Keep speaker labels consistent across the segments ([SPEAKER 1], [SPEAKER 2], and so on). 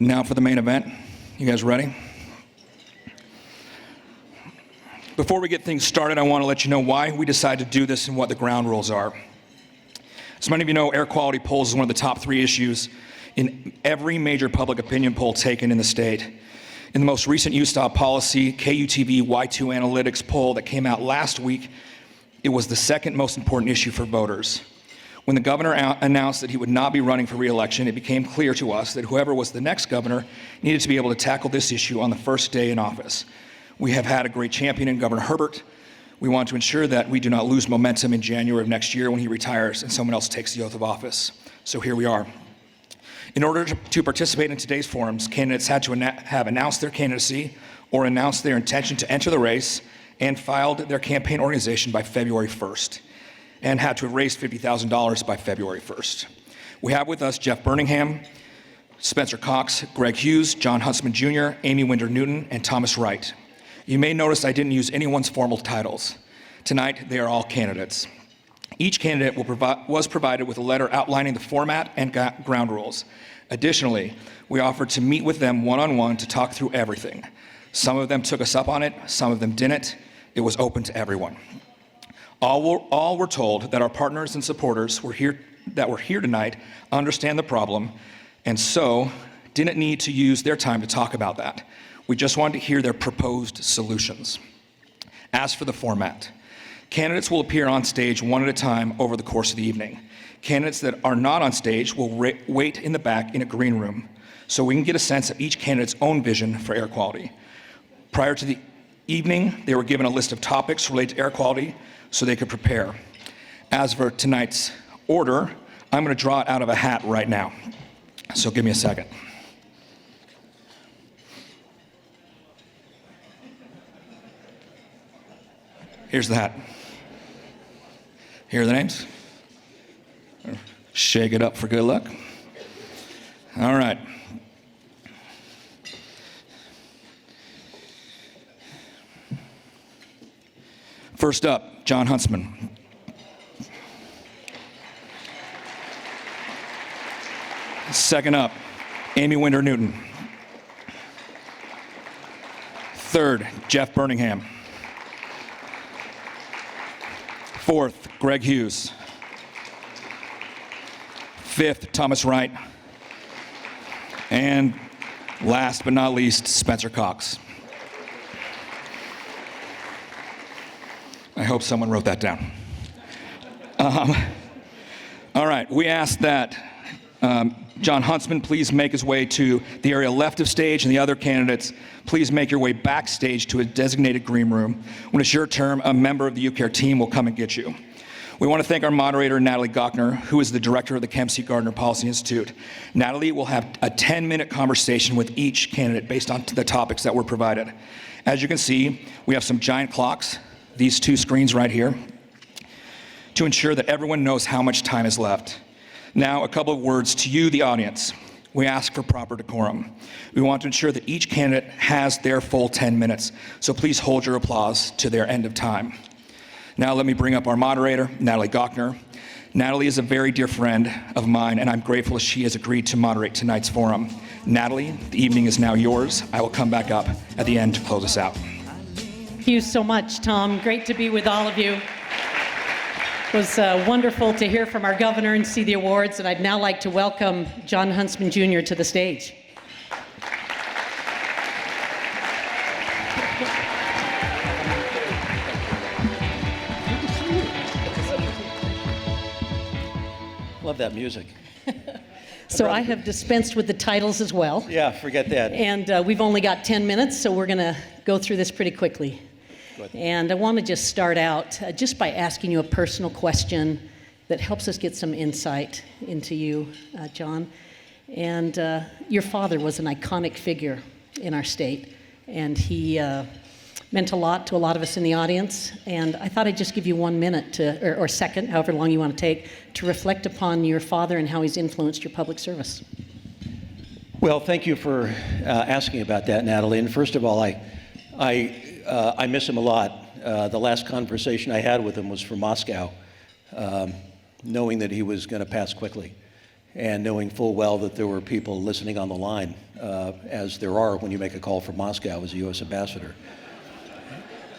[SPEAKER 1] Now for the main event. You guys ready? Before we get things started, I want to let you know why we decided to do this and what the ground rules are. As many of you know, air quality polls is one of the top 3 issues in every major public opinion poll taken in the state. In the most recent USTOP policy KUTV Y2 Analytics poll that came out last week, it was the second most important issue for voters. When the governor announced that he would not be running for re-election, it became clear to us that whoever was the next governor needed to be able to tackle this issue on the first day in office. We have had a great champion in Governor Herbert. We want to ensure that we do not lose momentum in January of next year when he retires and someone else takes the oath of office. So here we are. In order to participate in today's forums, candidates had to have announced their candidacy or announced their intention to enter the race and filed their campaign organization by February 1st. And had to have raised $50,000 by February 1st. We have with us Jeff Birmingham, Spencer Cox, Greg Hughes, John Huntsman Jr., Amy Winder Newton, and Thomas Wright. You may notice I didn't use anyone's formal titles. Tonight, they are all candidates. Each candidate was provided with a letter outlining the format and ground rules. Additionally, we offered to meet with them one-on-one to talk through everything. Some of them took us up on it, some of them didn't. It was open to everyone. All were told that our partners and supporters were here tonight understand the problem, and so didn't need to use their time to talk about that. We just wanted to hear their proposed solutions. As for the format, candidates will appear on stage one at a time over the course of the evening. Candidates that are not on stage will wait in the back in a green room so we can get a sense of each candidate's own vision for air quality. Prior to the evening, they were given a list of topics related to air quality so they could prepare. As for tonight's order, I'm going to draw it out of a hat right now. So give me a second. Here's the hat. Here are the names. Shake it up for good luck. All right. First up, John Huntsman. Second up, Amy Winder Newton. Third, Jeff Birmingham. Fourth, Greg Hughes. Fifth, Thomas Wright. And last but not least, Spencer Cox. I hope someone wrote that down. All right, we asked that John Huntsman please make his way to the area left of stage, and the other candidates, please make your way backstage to a designated green room. When it's your turn, a member of the UCAIR team will come and get you. We want to thank our moderator, Natalie Gochnour, who is the director of the Kempsey Gardner Policy Institute. Natalie will have a 10-minute conversation with each candidate based on the topics that were provided. As you can see, we have some giant clocks, these 2 screens right here, to ensure that everyone knows how much time is left. Now, a couple of words to you, the audience. We ask for proper decorum. We want to ensure that each candidate has their full 10 minutes, so please hold your applause to their end of time. Now let me bring up our moderator, Natalie Gochnour. Natalie is a very dear friend of mine, and I'm grateful she has agreed to moderate tonight's forum. Natalie, the evening is now yours. I will come back up at the end to close us out.
[SPEAKER 2] Thank you so much, Tom. Great to be with all of you. It was wonderful to hear from our governor and see the awards, and I'd now like to welcome John Huntsman Jr. to the stage.
[SPEAKER 3] Love that music.
[SPEAKER 2] So I have dispensed with the titles as well.
[SPEAKER 3] Yeah, forget that.
[SPEAKER 2] And we've only got 10 minutes, so we're going to go through this pretty quickly. And I want to just start out just by asking you a personal question that helps us get some insight into you, John. And your father was an iconic figure in our state, and he meant a lot to a lot of us in the audience. And I thought I'd just give you 1 minute to, or second, however long you want to take, to reflect upon your father and how he's influenced your public service.
[SPEAKER 3] Well, thank you for asking about that, Natalie. And first of all, I miss him a lot. The last conversation I had with him was from Moscow, knowing that he was going to pass quickly. and knowing full well that there were people listening on the line, as there are when you make a call from Moscow as a U.S. ambassador.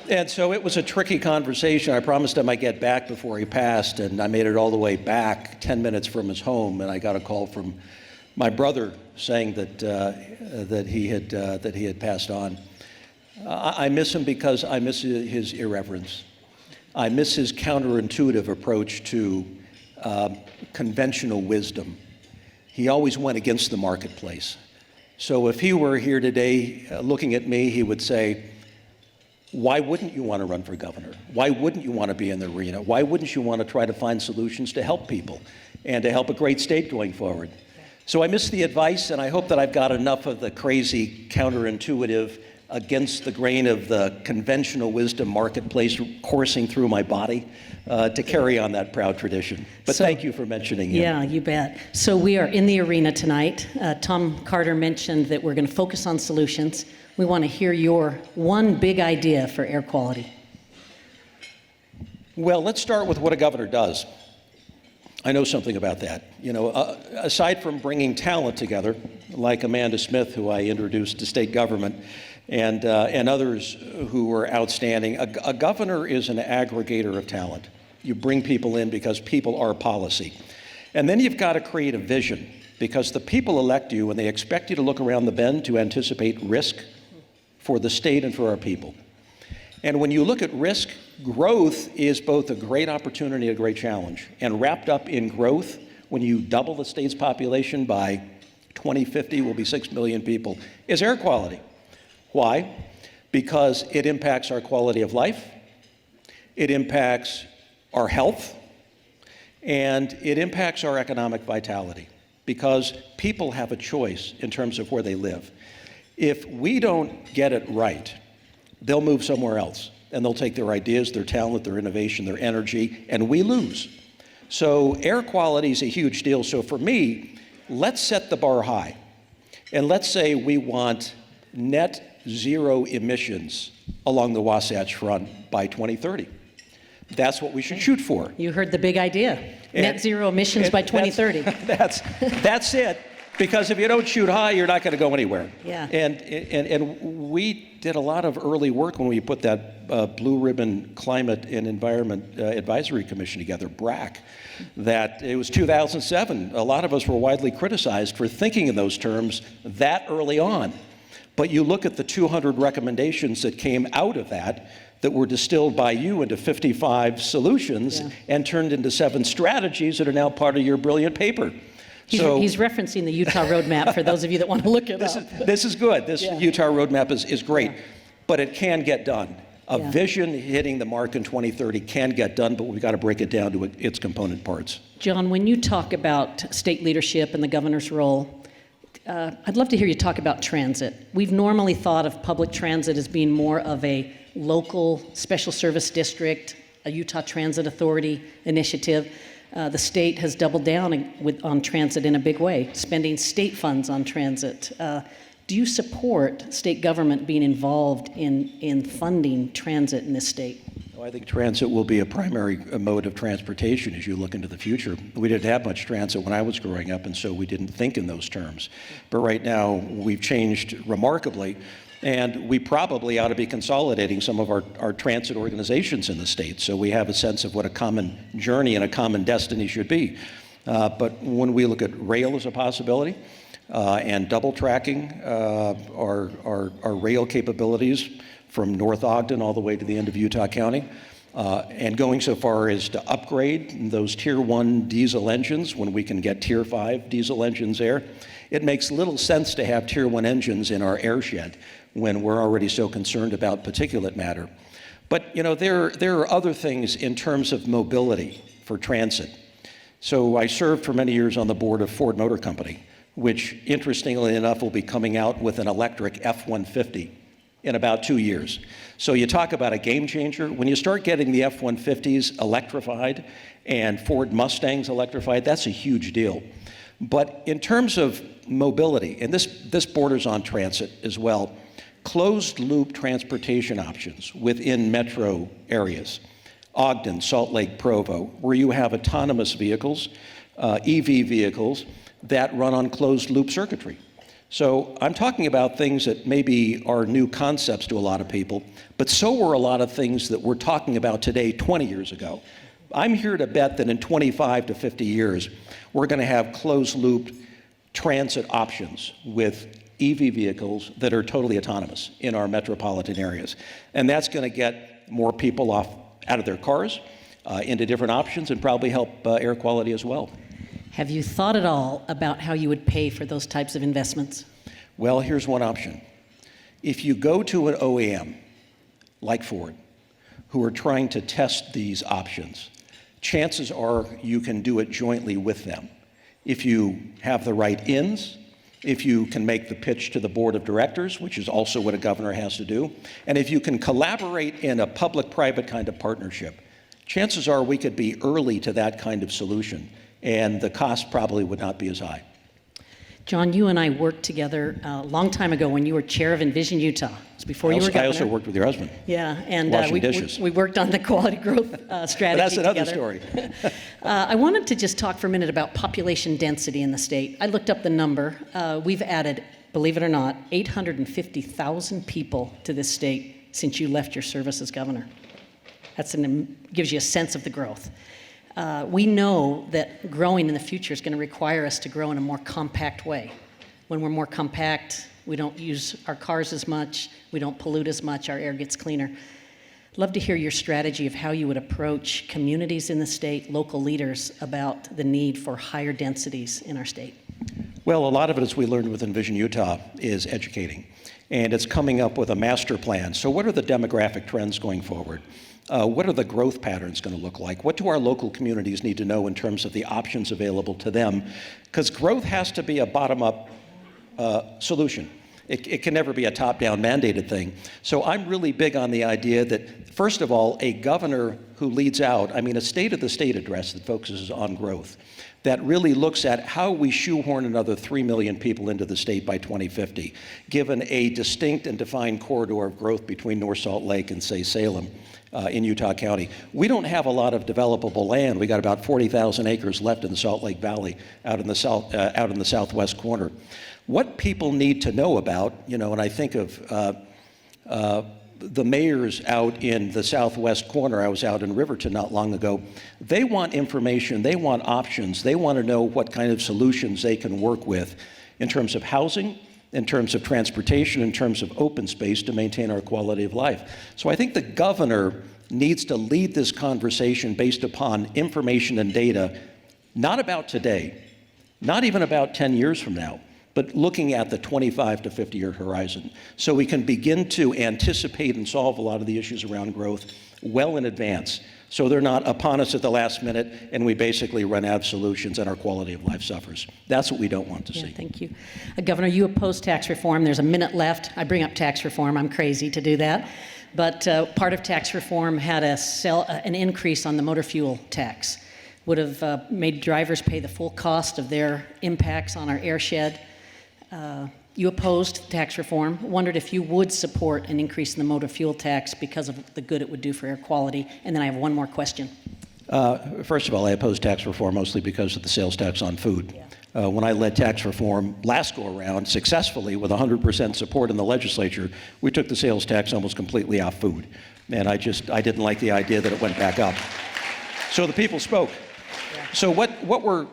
[SPEAKER 3] And so it was a tricky conversation. I promised him I'd get back before he passed, and I made it all the way back 10 minutes from his home, and I got a call from my brother saying that he had passed on. I miss him because I miss his irreverence. I miss his counterintuitive approach to conventional wisdom. He always went against the marketplace. So if he were here today looking at me, he would say, why wouldn't you want to run for governor? Why wouldn't you want to be in the arena? Why wouldn't you want to try to find solutions to help people and to help a great state going forward? So I miss the advice, and I hope that I've got enough of the crazy, counterintuitive, against the grain of the conventional wisdom marketplace coursing through my body to carry on that proud tradition. But thank you for mentioning him.
[SPEAKER 2] Yeah, you bet. So we are in the arena tonight. Tom Carter mentioned that we're going to focus on solutions. We want to hear your one big idea for air quality.
[SPEAKER 3] Well, let's start with what a governor does. I know something about that. You know, aside from bringing talent together, like Amanda Smith, who I introduced to state government, and others who were outstanding, a governor is an aggregator of talent. You bring people in because people are policy. And then you've got to create a vision, because the people elect you and they expect you to look around the bend to anticipate risk for the state and for our people. And when you look at risk, growth is both a great opportunity and a great challenge. And wrapped up in growth, when you double the state's population by 2050, will be 6 million people, is air quality. Why? Because it impacts our quality of life, it impacts our health, and it impacts our economic vitality, because people have a choice in terms of where they live. If we don't get it right, they'll move somewhere else, and they'll take their ideas, their talent, their innovation, their energy, and we lose. So air quality is a huge deal. So for me, let's set the bar high, and let's say we want net zero emissions along the Wasatch Front by 2030. That's what we should shoot for.
[SPEAKER 2] You heard the big idea. Net zero emissions by 2030.
[SPEAKER 3] That's it. Because if you don't shoot high, you're not going to go anywhere.
[SPEAKER 2] Yeah.
[SPEAKER 3] And we did a lot of early work when we put that Blue Ribbon Climate and Environment Advisory Commission together, BRAC. That it was 2007. A lot of us were widely criticized for thinking in those terms that early on. But you look at the 200 recommendations that came out of that were distilled by you into 55 solutions and turned into 7 strategies that are now part of your brilliant paper.
[SPEAKER 2] He's referencing the Utah roadmap for those of you that want to look it up.
[SPEAKER 3] This is good. This Utah roadmap is great, but it can get done. A vision hitting the mark in 2030 can get done, but we've got to break it down to its component parts.
[SPEAKER 2] John, when you talk about state leadership and the governor's role, I'd love to hear you talk about transit. We've normally thought of public transit as being more of a local special service district, a Utah Transit Authority initiative. The state has doubled down on transit in a big way, spending state funds on transit. Do you support state government being involved in funding transit in this state?
[SPEAKER 3] I think transit will be a primary mode of transportation as you look into the future. We didn't have much transit when I was growing up, and so we didn't think in those terms. But right now, we've changed remarkably, and we probably ought to be consolidating some of our transit organizations in the state, so we have a sense of what a common journey and a common destiny should be. But when we look at rail as a possibility, and double tracking our rail capabilities from North Ogden all the way to the end of Utah County, and going so far as to upgrade those Tier 1 diesel engines when we can get Tier 5 diesel engines there. It makes little sense to have Tier 1 engines in our airshed when we're already so concerned about particulate matter. But you know, there are other things in terms of mobility for transit. So I served for many years on the board of Ford Motor Company, which interestingly enough will be coming out with an electric F-150 in about 2 years. So you talk about a game changer. When you start getting the F-150s electrified and Ford Mustangs electrified, that's a huge deal. But in terms of mobility, and this borders on transit as well, closed loop transportation options within metro areas, Ogden, Salt Lake, Provo, where you have autonomous vehicles, EV vehicles, that run on closed-loop circuitry. So I'm talking about things that maybe are new concepts to a lot of people, but so were a lot of things that we're talking about today 20 years ago. I'm here to bet that in 25 to 50 years, we're going to have closed-loop transit options with EV vehicles that are totally autonomous in our metropolitan areas. And that's going to get more people out of their cars, into different options, and probably help air quality as well.
[SPEAKER 2] Have you thought at all about how you would pay for those types of investments?
[SPEAKER 3] Well, here's one option. If you go to an OEM, like Ford, who are trying to test these options, chances are you can do it jointly with them. If you have the right ins, if you can make the pitch to the board of directors, which is also what a governor has to do, and if you can collaborate in a public-private kind of partnership, chances are we could be early to that kind of solution, and the cost probably would not be as high.
[SPEAKER 2] John, you and I worked together a long time ago when you were chair of Envision Utah. It was before you were governor.
[SPEAKER 3] I also worked with your husband.
[SPEAKER 2] Yeah, and
[SPEAKER 3] washing dishes.
[SPEAKER 2] we worked on the quality growth strategy.
[SPEAKER 3] But that's another
[SPEAKER 2] together.
[SPEAKER 3] story.
[SPEAKER 2] I wanted to just talk for a minute about population density in the state. I looked up the number. We've added, believe it or not, 850,000 people to this state since you left your service as governor. Gives you a sense of the growth. We know that growing in the future is going to require us to grow in a more compact way. When we're more compact, we don't use our cars as much, we don't pollute as much, our air gets cleaner. Love to hear your strategy of how you would approach communities in the state, local leaders, about the need for higher densities in our state.
[SPEAKER 3] Well, a lot of it, as we learned with Envision Utah, is educating. And it's coming up with a master plan. So what are the demographic trends going forward? What are the growth patterns going to look like? What do our local communities need to know in terms of the options available to them? Because growth has to be a bottom-up solution. It can never be a top-down mandated thing. So I'm really big on the idea that, first of all, a governor who leads out, a state of the state address that focuses on growth, that really looks at how we shoehorn another 3 million people into the state by 2050, given a distinct and defined corridor of growth between North Salt Lake and, say, Salem in Utah County. We don't have a lot of developable land. We got about 40,000 acres left in the Salt Lake Valley, out in the southwest corner. What people need to know about, and I think of the mayors out in the southwest corner. I was out in Riverton not long ago. They want information, they want options, they want to know what kind of solutions they can work with in terms of housing, in terms of transportation, in terms of open space to maintain our quality of life. So I think the governor needs to lead this conversation based upon information and data, not about today, not even about 10 years from now, but looking at the 25 to 50-year horizon, so we can begin to anticipate and solve a lot of the issues around growth well in advance, so they're not upon us at the last minute and we basically run out of solutions and our quality of life suffers. That's what we don't want to see.
[SPEAKER 2] Thank you. Governor, you oppose tax reform. There's a minute left. I bring up tax reform. I'm crazy to do that. But part of tax reform had an increase on the motor fuel tax. Would have made drivers pay the full cost of their impacts on our airshed. You opposed tax reform. Wondered if you would support an increase in the motor fuel tax because of the good it would do for air quality. And then I have one more question.
[SPEAKER 3] First of all, I oppose tax reform mostly because of the sales tax on food. Yeah. When I led tax reform last go around successfully with 100% support in the legislature, we took the sales tax almost completely off food. And I didn't like the idea that it went back up. So the people spoke. Yeah. So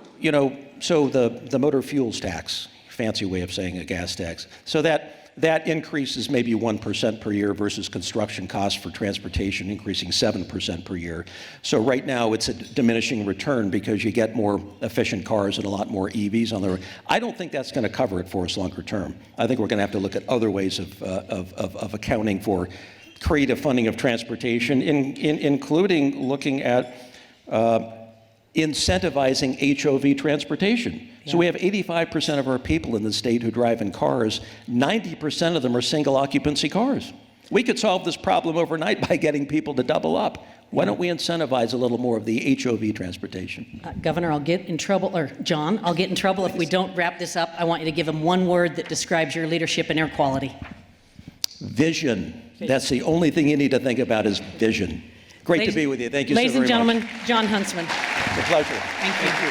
[SPEAKER 3] so the motor fuels tax, fancy way of saying a gas tax. So that increases maybe 1% per year versus construction costs for transportation increasing 7% per year. So right now it's a diminishing return because you get more efficient cars and a lot more EVs on the road. I don't think that's going to cover it for us longer term. I think we're going to have to look at other ways of accounting for creative funding of transportation, including looking at incentivizing HOV transportation. Yeah. So we have 85% of our people in the state who drive in cars. 90% of them are single occupancy cars. We could solve this problem overnight by getting people to double up. Why don't we incentivize a little more of the HOV transportation?
[SPEAKER 2] Governor, I'll get in trouble, or John, I'll get in trouble if we don't wrap this up. I want you to give him one word that describes your leadership in air quality.
[SPEAKER 3] Vision. That's the only thing you need to think about is vision. Great to be with you. Thank you so very much.
[SPEAKER 2] Ladies and gentlemen, John Huntsman.
[SPEAKER 3] It's a pleasure.
[SPEAKER 2] Thank you.
[SPEAKER 3] Thank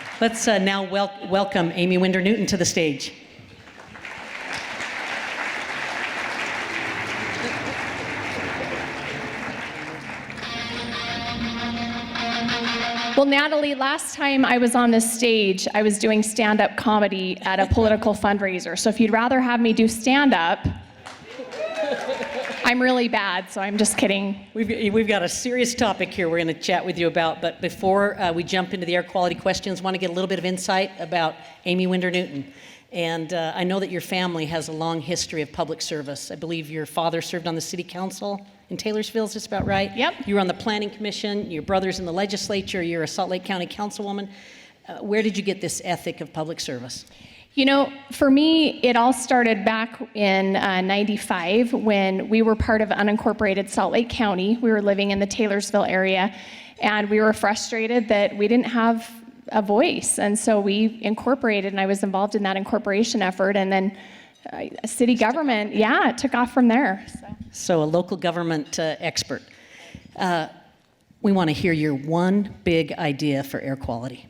[SPEAKER 3] you.
[SPEAKER 2] Let's now welcome Amy Winder Newton to the stage.
[SPEAKER 4] Well, Natalie, last time I was on this stage, I was doing stand-up comedy at a political fundraiser. So if you'd rather have me do stand-up, I'm really bad, so I'm just kidding.
[SPEAKER 2] We've got a serious topic here we're going to chat with you about, but before we jump into the air quality questions, I want to get a little bit of insight about Amy Winder Newton. And I know that your family has a long history of public service. I believe your father served on the city council in Taylorsville, is this about right?
[SPEAKER 4] Yep.
[SPEAKER 2] You were on the planning commission, your brother's in the legislature, you're a Salt Lake County councilwoman. Where did you get this ethic of public service?
[SPEAKER 4] You know, for me, it all started back in '95 when we were part of unincorporated Salt Lake County. We were living in the Taylorsville area, and we were frustrated that we didn't have a voice. And so we incorporated, and I was involved in that incorporation effort, and then city government, yeah, it took off from there.
[SPEAKER 2] So a local government expert. We want to hear your one big idea for air quality.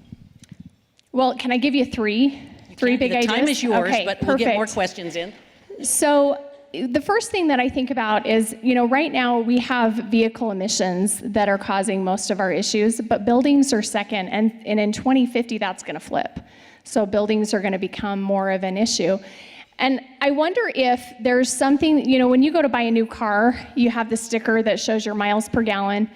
[SPEAKER 4] Well, can I give you three? Three big ideas?
[SPEAKER 2] The time is yours,
[SPEAKER 4] okay,
[SPEAKER 2] but
[SPEAKER 4] perfect.
[SPEAKER 2] We'll get more questions in.
[SPEAKER 4] So the first thing that I think about is, you know, right now we have vehicle emissions that are causing most of our issues, but buildings are second, and in 2050 that's going to flip. So buildings are going to become more of an issue. And I wonder if there's something, you know, when you go to buy a new car, you have the sticker that shows your miles per gallon.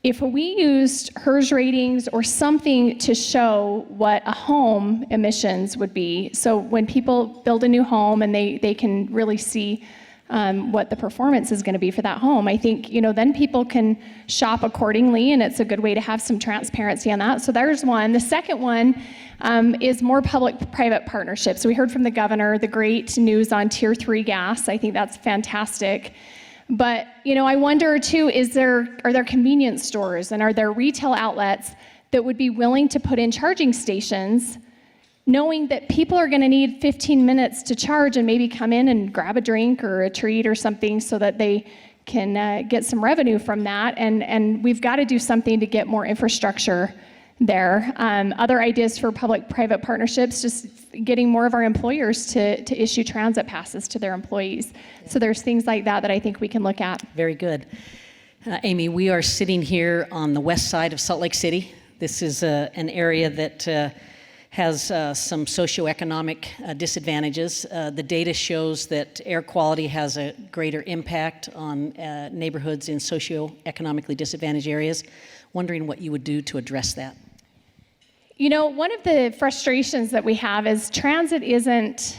[SPEAKER 4] If we used HERS ratings or something to show what a home emissions would be, so when people build a new home and they can really see what the performance is going to be for that home, I think, you know, then people can shop accordingly, and it's a good way to have some transparency on that. So there's one. The second one is more public-private partnerships. We heard from the governor the great news on Tier 3 gas. I think that's fantastic. But, you know, I wonder too, are there convenience stores and are there retail outlets that would be willing to put in charging stations, knowing that people are going to need 15 minutes to charge and maybe come in and grab a drink or a treat or something so that they can get some revenue from that. And we've got to do something to get more infrastructure there. Other ideas for public-private partnerships, just getting more of our employers to issue transit passes to their employees. Yeah. So there's things like that I think we can look at.
[SPEAKER 2] Very good. Amy, we are sitting here on the west side of Salt Lake City. This is an area that has some socioeconomic disadvantages. The data shows that air quality has a greater impact on neighborhoods in socioeconomically disadvantaged areas. Wondering what you would do to address that.
[SPEAKER 4] You know, one of the frustrations that we have is transit isn't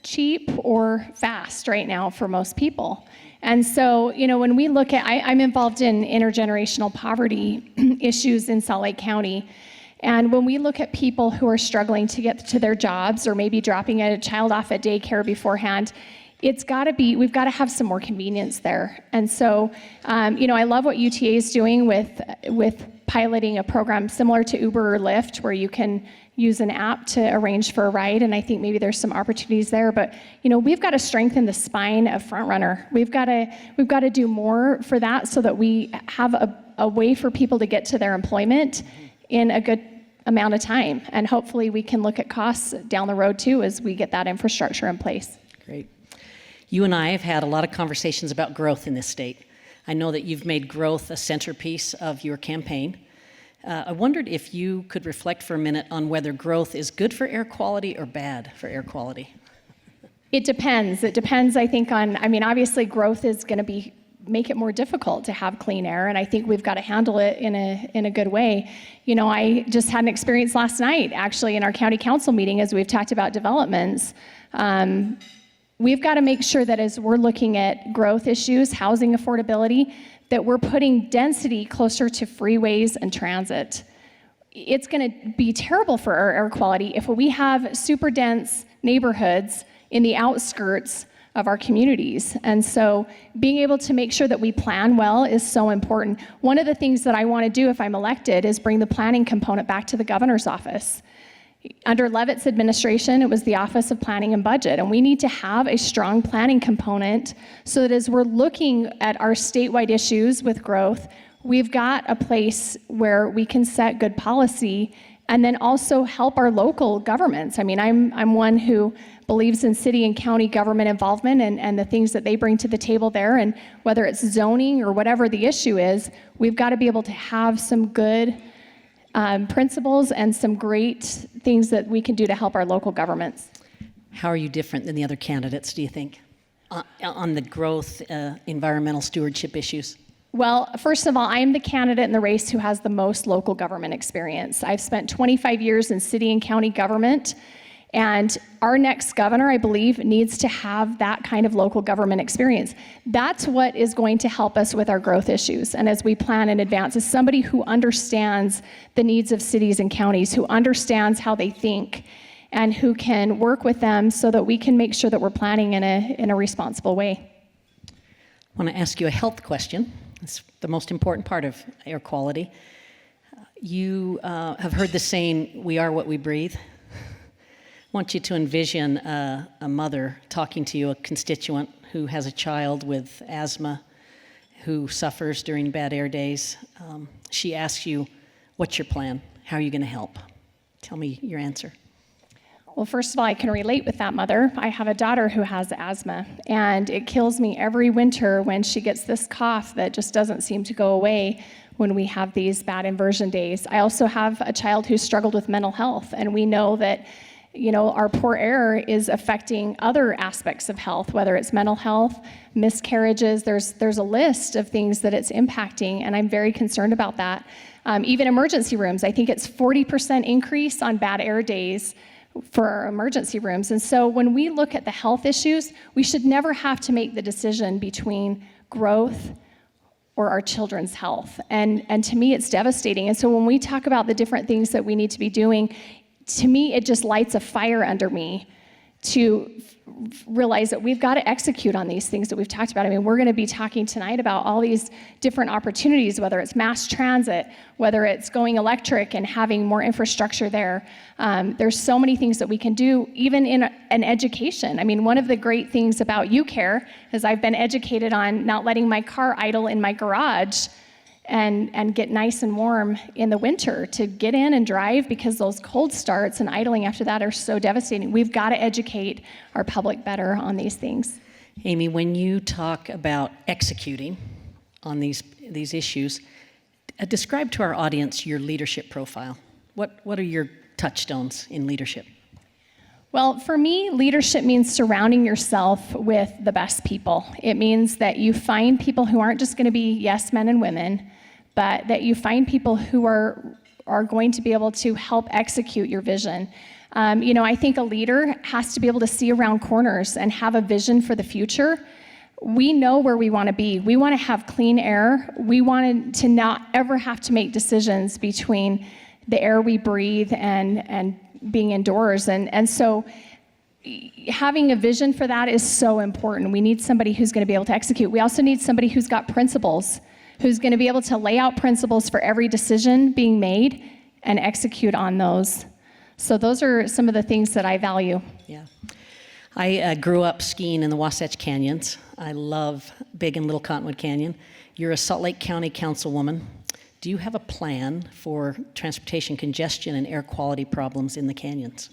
[SPEAKER 4] cheap or fast right now for most people. And so, you know, when we look at, I'm involved in intergenerational poverty issues in Salt Lake County. And when we look at people who are struggling to get to their jobs or maybe dropping a child off at daycare beforehand, we've got to have some more convenience there. And so, you know, I love what UTA is doing with piloting a program similar to Uber or Lyft, where you can use an app to arrange for a ride. And I think maybe there's some opportunities there. But, you know, we've got to strengthen the spine of front runner. We've got to do more for that so that we have a way for people to get to their employment in a good amount of time. And hopefully we can look at costs down the road too as we get that infrastructure in place.
[SPEAKER 2] Great. You and I have had a lot of conversations about growth in this state. I know that you've made growth a centerpiece of your campaign. I wondered if you could reflect for a minute on whether growth is good for air quality or bad for air quality.
[SPEAKER 4] It depends. It depends, I think, obviously growth is going to make it more difficult to have clean air, and I think we've got to handle it in a good way. You know, I just had an experience last night, actually, in our county council meeting as we've talked about developments. We've got to make sure that as we're looking at growth issues, housing affordability, that we're putting density closer to freeways and transit. It's going to be terrible for our air quality if we have super dense neighborhoods in the outskirts of our communities. And so being able to make sure that we plan well is so important. One of the things that I want to do if I'm elected is bring the planning component back to the governor's office. Under Levitt's administration, it was the Office of Planning and Budget, and we need to have a strong planning component so that as we're looking at our statewide issues with growth, we've got a place where we can set good policy and then also help our local governments. I mean, I'm one who believes in city and county government involvement and the things that they bring to the table there, and whether it's zoning or whatever the issue is, we've got to be able to have some good principles and some great things that we can do to help our local governments.
[SPEAKER 2] How are you different than the other candidates, do you think, on the growth, environmental stewardship issues?
[SPEAKER 4] Well, first of all, I am the candidate in the race who has the most local government experience. I've spent 25 years in city and county government, and our next governor, I believe, needs to have that kind of local government experience. That's what is going to help us with our growth issues. And as we plan in advance, is somebody who understands the needs of cities and counties, who understands how they think, and who can work with them so that we can make sure that we're planning in a responsible way.
[SPEAKER 2] I want to ask you a health question. It's the most important part of air quality. You have heard the saying, "We are what we breathe." I want you to envision a mother talking to you, a constituent who has a child with asthma, who suffers during bad air days. She asks you, what's your plan? How are you going to help? Tell me your answer.
[SPEAKER 4] Well, first of all, I can relate with that mother. I have a daughter who has asthma, and it kills me every winter when she gets this cough that just doesn't seem to go away when we have these bad inversion days. I also have a child who struggled with mental health, and we know that our poor air is affecting other aspects of health, whether it's mental health, miscarriages. There's a list of things that it's impacting, and I'm very concerned about that. Even emergency rooms, I think it's 40% increase on bad air days for our emergency rooms. And so when we look at the health issues, we should never have to make the decision between growth or our children's health. And to me, it's devastating. And so when we talk about the different things that we need to be doing, to me, it just lights a fire under me to realize that we've got to execute on these things that we've talked about. I mean, we're going to be talking tonight about all these different opportunities, whether it's mass transit, whether it's going electric and having more infrastructure there. There's so many things that we can do, even in an education. I mean, one of the great things about UCAIR is I've been educated on not letting my car idle in my garage and get nice and warm in the winter, to get in and drive, because those cold starts and idling after that are so devastating. We've got to educate our public better on these things.
[SPEAKER 2] Amy, when you talk about executing on these issues, describe to our audience your leadership profile. What are your touchstones in leadership?
[SPEAKER 4] Well, for me, leadership means surrounding yourself with the best people. It means that you find people who aren't just going to be yes men and women, but that you find people who are going to be able to help execute your vision. I think a leader has to be able to see around corners and have a vision for the future. We know where we want to be. We want to have clean air. We want to not ever have to make decisions between the air we breathe and being indoors. And so having a vision for that is so important. We need somebody who's going to be able to execute. We also need somebody who's got principles, who's going to be able to lay out principles for every decision being made and execute on those. So those are some of the things that I value.
[SPEAKER 2] Yeah. I grew up skiing in the Wasatch Canyons. I love Big and Little Cottonwood Canyon. You're a Salt Lake County councilwoman. Do you have a plan for transportation congestion and air quality problems in the canyons?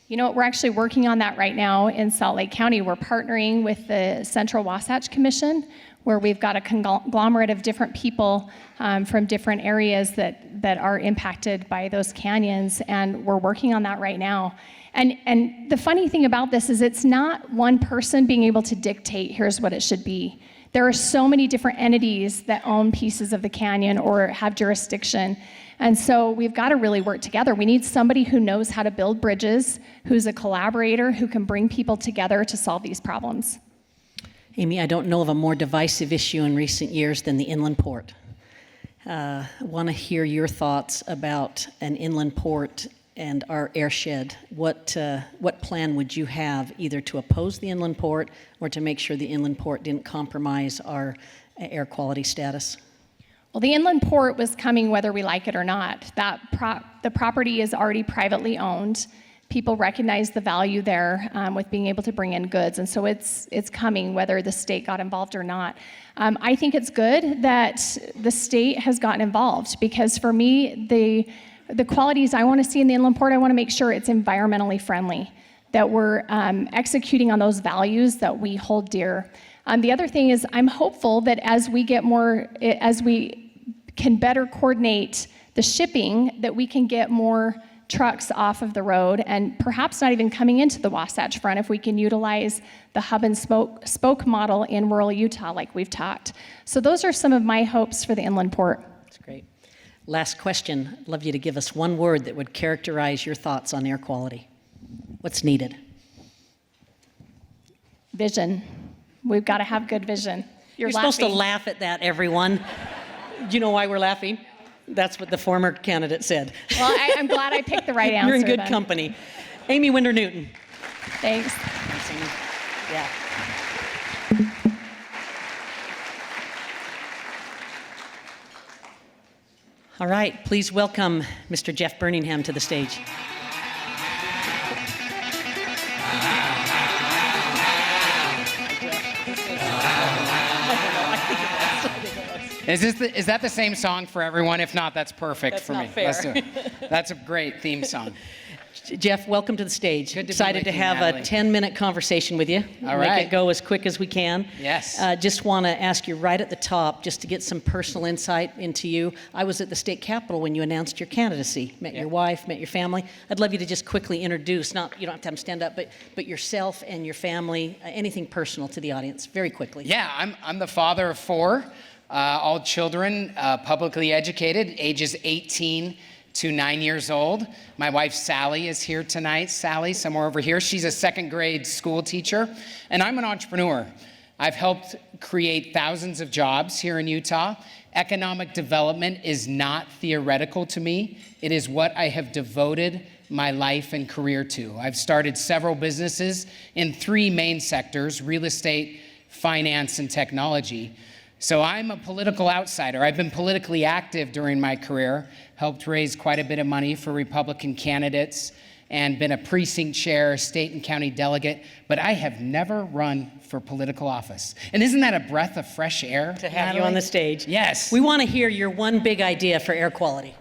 [SPEAKER 4] We're actually working on that right now in Salt Lake County. We're partnering with the Central Wasatch Commission, where we've got a conglomerate of different people from different areas that are impacted by those canyons, and we're working on that right now. And the funny thing about this is it's not one person being able to dictate, here's what it should be. There are so many different entities that own pieces of the canyon or have jurisdiction. And so we've got to really work together. We need somebody who knows how to build bridges, who's a collaborator, who can bring people together to solve these problems.
[SPEAKER 2] Amy, I don't know of a more divisive issue in recent years than the inland port. I want to hear your thoughts about an inland port and our airshed. What plan would you have either to oppose the inland port or to make sure the inland port didn't compromise our air quality status?
[SPEAKER 4] Well, the inland port was coming whether we like it or not. The property is already privately owned. People recognize the value there with being able to bring in goods, and so it's coming whether the state got involved or not. I think it's good that the state has gotten involved, because for me, the qualities I want to see in the inland port, I want to make sure it's environmentally friendly, that we're executing on those values that we hold dear. The other thing is, I'm hopeful that as we can better coordinate the shipping, that we can get more trucks off of the road and perhaps not even coming into the Wasatch Front if we can utilize the hub and spoke model in rural Utah like we've talked. So those are some of my hopes for the inland port.
[SPEAKER 2] That's great. Last question. I'd love you to give us one word that would characterize your thoughts on air quality. What's needed?
[SPEAKER 4] Vision. We've got to have good vision. You're
[SPEAKER 2] supposed to laugh at that, everyone. Do you know why we're laughing? That's what the former candidate said.
[SPEAKER 4] Well, I'm glad I picked the right answer.
[SPEAKER 2] You're in good
[SPEAKER 4] then.
[SPEAKER 2] company. Amy Winder-Newton.
[SPEAKER 4] Thanks.
[SPEAKER 2] Thanks, Amy. Yeah. All right, please welcome Mr. Jeff Birmingham to the stage.
[SPEAKER 5] Is that the same song for everyone? If not, that's perfect
[SPEAKER 2] That's
[SPEAKER 5] for
[SPEAKER 2] not
[SPEAKER 5] me.
[SPEAKER 2] fair.
[SPEAKER 5] Let's do it. That's a great theme song.
[SPEAKER 2] Jeff, welcome to the stage.
[SPEAKER 5] Good to be
[SPEAKER 2] Excited
[SPEAKER 5] with
[SPEAKER 2] to
[SPEAKER 5] you,
[SPEAKER 2] have
[SPEAKER 5] Natalie.
[SPEAKER 2] a 10-minute conversation with you.
[SPEAKER 5] All
[SPEAKER 2] Make
[SPEAKER 5] right.
[SPEAKER 2] it go as quick as we can.
[SPEAKER 5] Yes.
[SPEAKER 2] Just want to ask you right at the top, just to get some personal insight into you. I was at the state capitol when you announced your candidacy. Met your wife, met your family. I'd love you to just quickly introduce, you don't have to have them stand up, but yourself and your family, anything personal to the audience, very quickly.
[SPEAKER 5] Yeah, I'm the father of 4, all children, publicly educated, ages 18 to 9 years old. My wife, Sally, is here tonight. Sally, somewhere over here. She's a 2nd grade school teacher, and I'm an entrepreneur. I've helped create thousands of jobs here in Utah. Economic development is not theoretical to me. It is what I have devoted my life and career to. I've started several businesses in 3 main sectors: real estate, finance, and technology. So I'm a political outsider. I've been politically active during my career, helped raise quite a bit of money for Republican candidates, and been a precinct chair, state and county delegate, but I have never run for political office. And isn't that a breath of fresh air?
[SPEAKER 2] To have you on the stage.
[SPEAKER 5] Yes.
[SPEAKER 2] We want to hear your one big idea for air quality.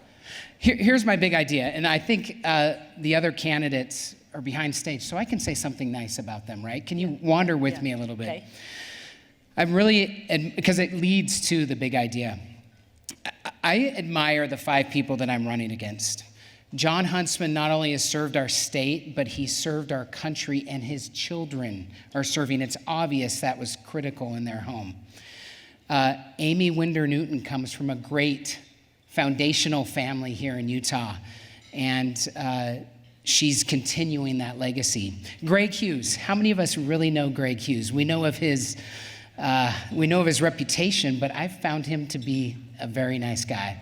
[SPEAKER 5] Here's my big idea, and I think the other candidates are behind stage, so I can say something nice about them, right? Can you wander with me a little bit?
[SPEAKER 2] Okay.
[SPEAKER 5] I'm really, because it leads to the big idea. I admire the 5 people that I'm running against. John Huntsman not only has served our state, but he served our country, and his children are serving. It's obvious that was critical in their home. Amy Winder-Newton comes from a great foundational family here in Utah, and she's continuing that legacy. Greg Hughes, how many of us really know Greg Hughes? We know of his reputation, but I've found him to be a very nice guy.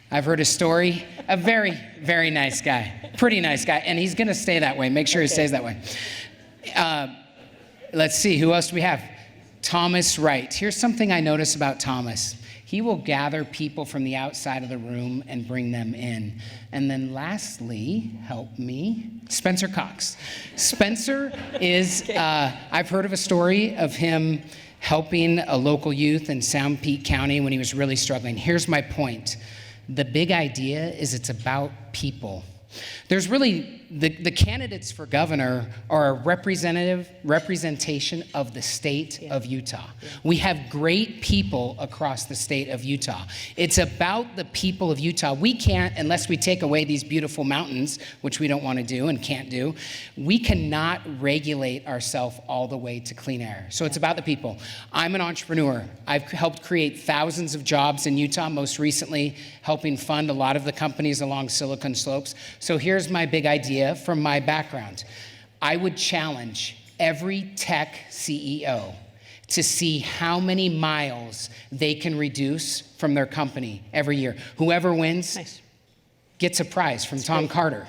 [SPEAKER 5] I've heard a story, a very, very nice guy, pretty nice guy, and he's gonna stay that way. Make sure he stays that way. Let's see, who else do we have? Thomas Wright. Here's something I notice about Thomas. He will gather people from the outside of the room and bring them in. And then lastly, help me, Spencer Cox. Spencer is, I've heard of a story of him helping a local youth in Sound Peak County when he was really struggling. Here's my point. The big idea is it's about people. There's really, the candidates for governor are a representation of the state of Utah. We have great people across the state of Utah. It's about the people of Utah. We can't, unless we take away these beautiful mountains, which we don't want to do and can't do, we cannot regulate ourselves all the way to clean air. So it's about the people. I'm an entrepreneur. I've helped create thousands of jobs in Utah, most recently helping fund a lot of the companies along Silicon Slopes. So here's my big idea from my background. I would challenge every tech CEO to see how many miles they can reduce from their company every year. Whoever wins gets a prize from Tom Carter.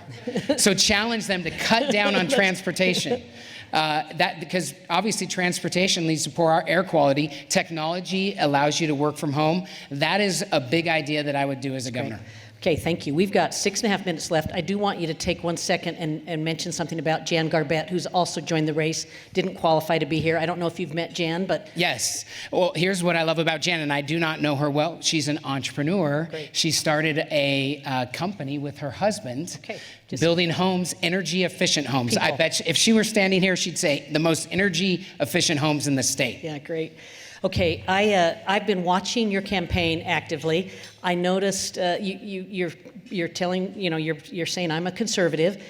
[SPEAKER 5] So challenge them to cut down on transportation. Because obviously transportation leads to poor air quality. Technology allows you to work from home. That is a big idea that I would do as a governor.
[SPEAKER 2] Okay, thank you. We've got 6.5 minutes left. I do want you to take 1 second and mention something about Jan Garbett, who's also joined the race, didn't qualify to be here. I don't know if you've met Jan, but...
[SPEAKER 5] Yes. Well, here's what I love about Jan, and I do not know her well. She's an entrepreneur.
[SPEAKER 2] Great.
[SPEAKER 5] She started a company with her husband,
[SPEAKER 2] Okay.
[SPEAKER 5] building homes, energy-efficient homes.
[SPEAKER 2] People.
[SPEAKER 5] I bet if she were standing here, she'd say the most energy-efficient homes in the state.
[SPEAKER 2] Yeah, great. Okay, I've been watching your campaign actively. I noticed you're telling, you're saying I'm a conservative.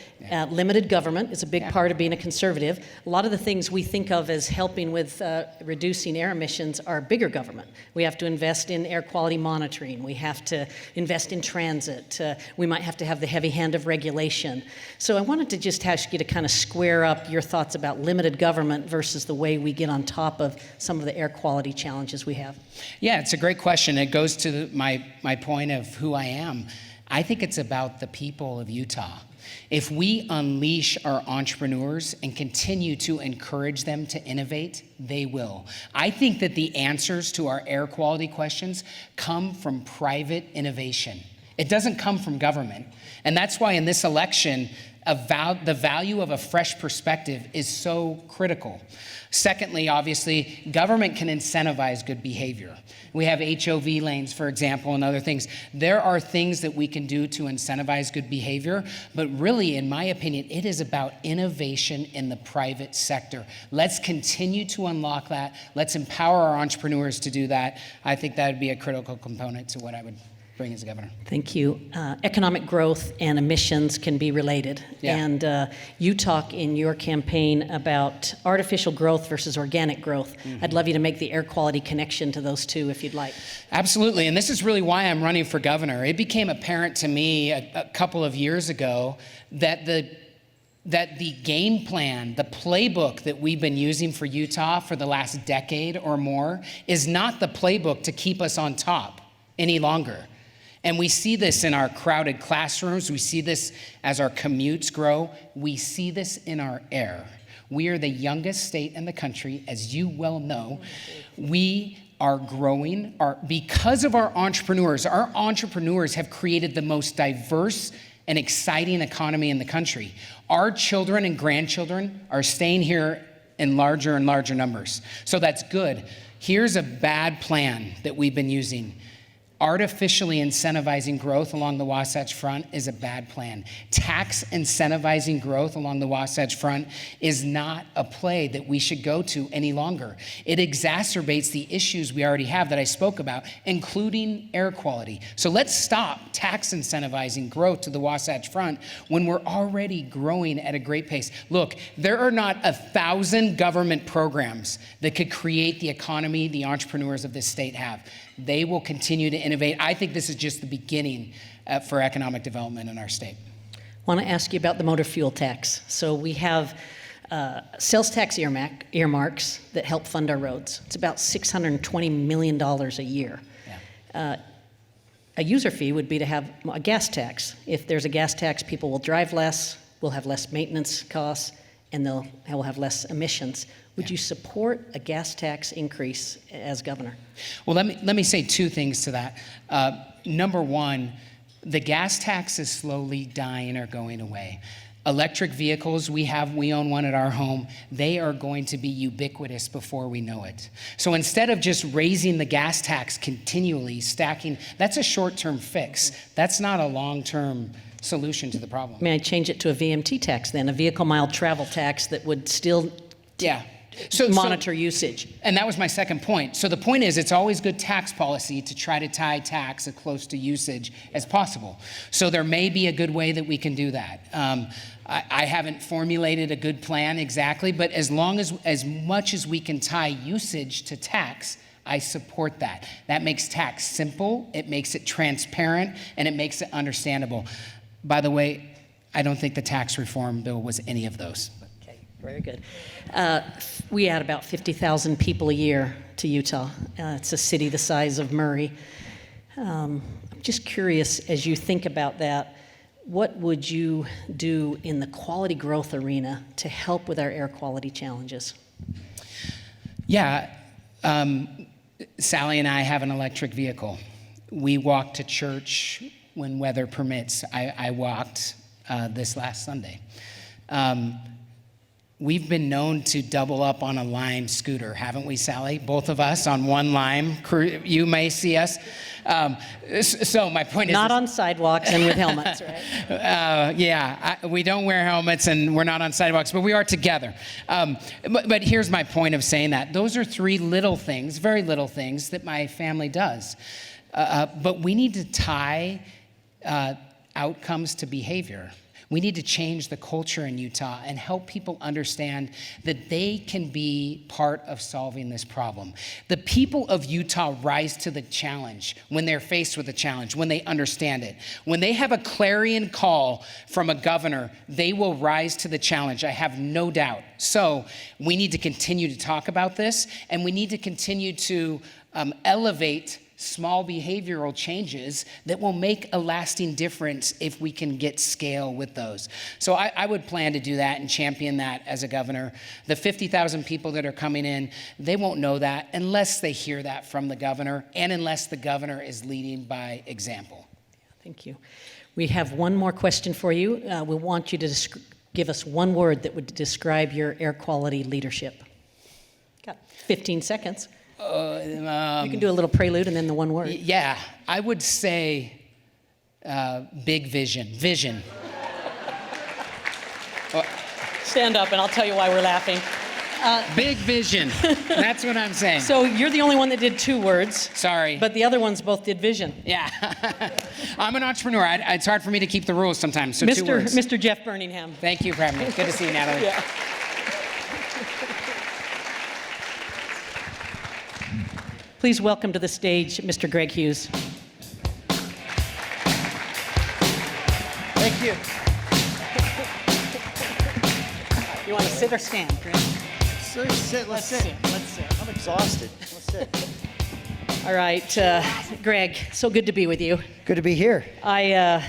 [SPEAKER 2] Limited government is a big part of being a conservative. A lot of the things we think of as helping with reducing air emissions are bigger government. We have to invest in air quality monitoring. We have to invest in transit. We might have to have the heavy hand of regulation. So I wanted to just ask you to kind of square up your thoughts about limited government versus the way we get on top of some of the air quality challenges we have.
[SPEAKER 5] Yeah, it's a great question. It goes to my point of who I am. I think it's about the people of Utah. If we unleash our entrepreneurs and continue to encourage them to innovate, they will. I think that the answers to our air quality questions come from private innovation. It doesn't come from government. And that's why in this election, the value of a fresh perspective is so critical. Secondly, obviously, government can incentivize good behavior. We have HOV lanes, for example, and other things. There are things that we can do to incentivize good behavior, but really, in my opinion, it is about innovation in the private sector. Let's continue to unlock that. Let's empower our entrepreneurs to do that. I think that would be a critical component to what I would bring as a governor.
[SPEAKER 2] Thank you. Economic growth and emissions can be related.
[SPEAKER 5] Yeah.
[SPEAKER 2] And you talk in your campaign about artificial growth versus organic growth. Mm-hmm. I'd love you to make the air quality connection to those two if you'd like.
[SPEAKER 5] Absolutely. And this is really why I'm running for governor. It became apparent to me a couple of years ago that the game plan, the playbook that we've been using for Utah for the last decade or more is not the playbook to keep us on top any longer. And we see this in our crowded classrooms. We see this as our commutes grow. We see this in our air. We are the youngest state in the country, as you well know. We are growing because of our entrepreneurs. Our entrepreneurs have created the most diverse and exciting economy in the country. Our children and grandchildren are staying here in larger and larger numbers. So that's good. Here's a bad plan that we've been using. Artificially incentivizing growth along the Wasatch Front is a bad plan. Tax incentivizing growth along the Wasatch Front is not a play that we should go to any longer. It exacerbates the issues we already have that I spoke about, including air quality. So let's stop tax incentivizing growth to the Wasatch Front when we're already growing at a great pace. Look, there are not 1,000 government programs that could create the economy the entrepreneurs of this state have. They will continue to innovate. I think this is just the beginning for economic development in our state.
[SPEAKER 2] I want to ask you about the motor fuel tax. So we have sales tax earmarks that help fund our roads. It's about $620 million a year.
[SPEAKER 5] Yeah.
[SPEAKER 2] A user fee would be to have a gas tax. If there's a gas tax, people will drive less, we'll have less maintenance costs, and we'll have less emissions. Would you support a gas tax increase as governor?
[SPEAKER 5] Well, let me say two things to that. Number one, the gas tax is slowly dying or going away. Electric vehicles, we own one at our home. They are going to be ubiquitous before we know it. So instead of just raising the gas tax continually, stacking, that's a short-term fix. That's not a long-term solution to the problem.
[SPEAKER 2] May I change it to a VMT tax then, a vehicle mile travel tax that would still monitor usage?
[SPEAKER 5] And that was my second point. So the point is, it's always good tax policy to try to tie tax as close to usage as possible. So there may be a good way that we can do that. I haven't formulated a good plan exactly, but as much as we can tie usage to tax, I support that. That makes tax simple, it makes it transparent, and it makes it understandable. By the way, I don't think the tax reform bill was any of those.
[SPEAKER 2] Okay, very good. We add about 50,000 people a year to Utah. It's a city the size of Murray. I'm just curious, as you think about that, what would you do in the quality growth arena to help with our air quality challenges?
[SPEAKER 5] Yeah, Sally and I have an electric vehicle. We walk to church when weather permits. I walked this last Sunday. We've been known to double up on a Lime scooter, haven't we, Sally? Both of us on one Lime. You may see us. So my point is...
[SPEAKER 2] Not on sidewalks and with helmets, right?
[SPEAKER 5] We don't wear helmets and we're not on sidewalks, but we are together. But here's my point of saying that. Those are three little things, very little things that my family does. But we need to tie outcomes to behavior. We need to change the culture in Utah and help people understand that they can be part of solving this problem. The people of Utah rise to the challenge when they're faced with a challenge, when they understand it. When they have a clarion call from a governor, they will rise to the challenge, I have no doubt. So we need to continue to talk about this, and we need to continue to elevate small behavioral changes that will make a lasting difference if we can get scale with those. So I would plan to do that and champion that as a governor. The 50,000 people that are coming in, they won't know that unless they hear that from the governor and unless the governor is leading by example.
[SPEAKER 2] Thank you. We have one more question for you. We want you to give us one word that would describe your air quality leadership. Got 15 seconds. You can do a little prelude and then the one word.
[SPEAKER 5] Yeah, I would say big vision. Vision.
[SPEAKER 2] Stand up and I'll tell you why we're laughing.
[SPEAKER 5] Big vision. That's what I'm saying.
[SPEAKER 2] So you're the only one that did two words.
[SPEAKER 5] Sorry.
[SPEAKER 2] But the other ones both did vision.
[SPEAKER 5] Yeah. I'm an entrepreneur. It's hard for me to keep the rules sometimes, so 2 words.
[SPEAKER 2] Mr. Jeff Birmingham.
[SPEAKER 5] Thank you for having me. Good to see you, Natalie.
[SPEAKER 2] Yeah. Please welcome to the stage Mr. Greg Hughes.
[SPEAKER 6] Thank you.
[SPEAKER 2] You want to sit or stand, Greg?
[SPEAKER 6] Sit, let's sit.
[SPEAKER 2] Let's sit.
[SPEAKER 6] I'm exhausted. Let's sit.
[SPEAKER 2] All right, Greg, so good to be with you.
[SPEAKER 6] Good to be here.
[SPEAKER 2] I've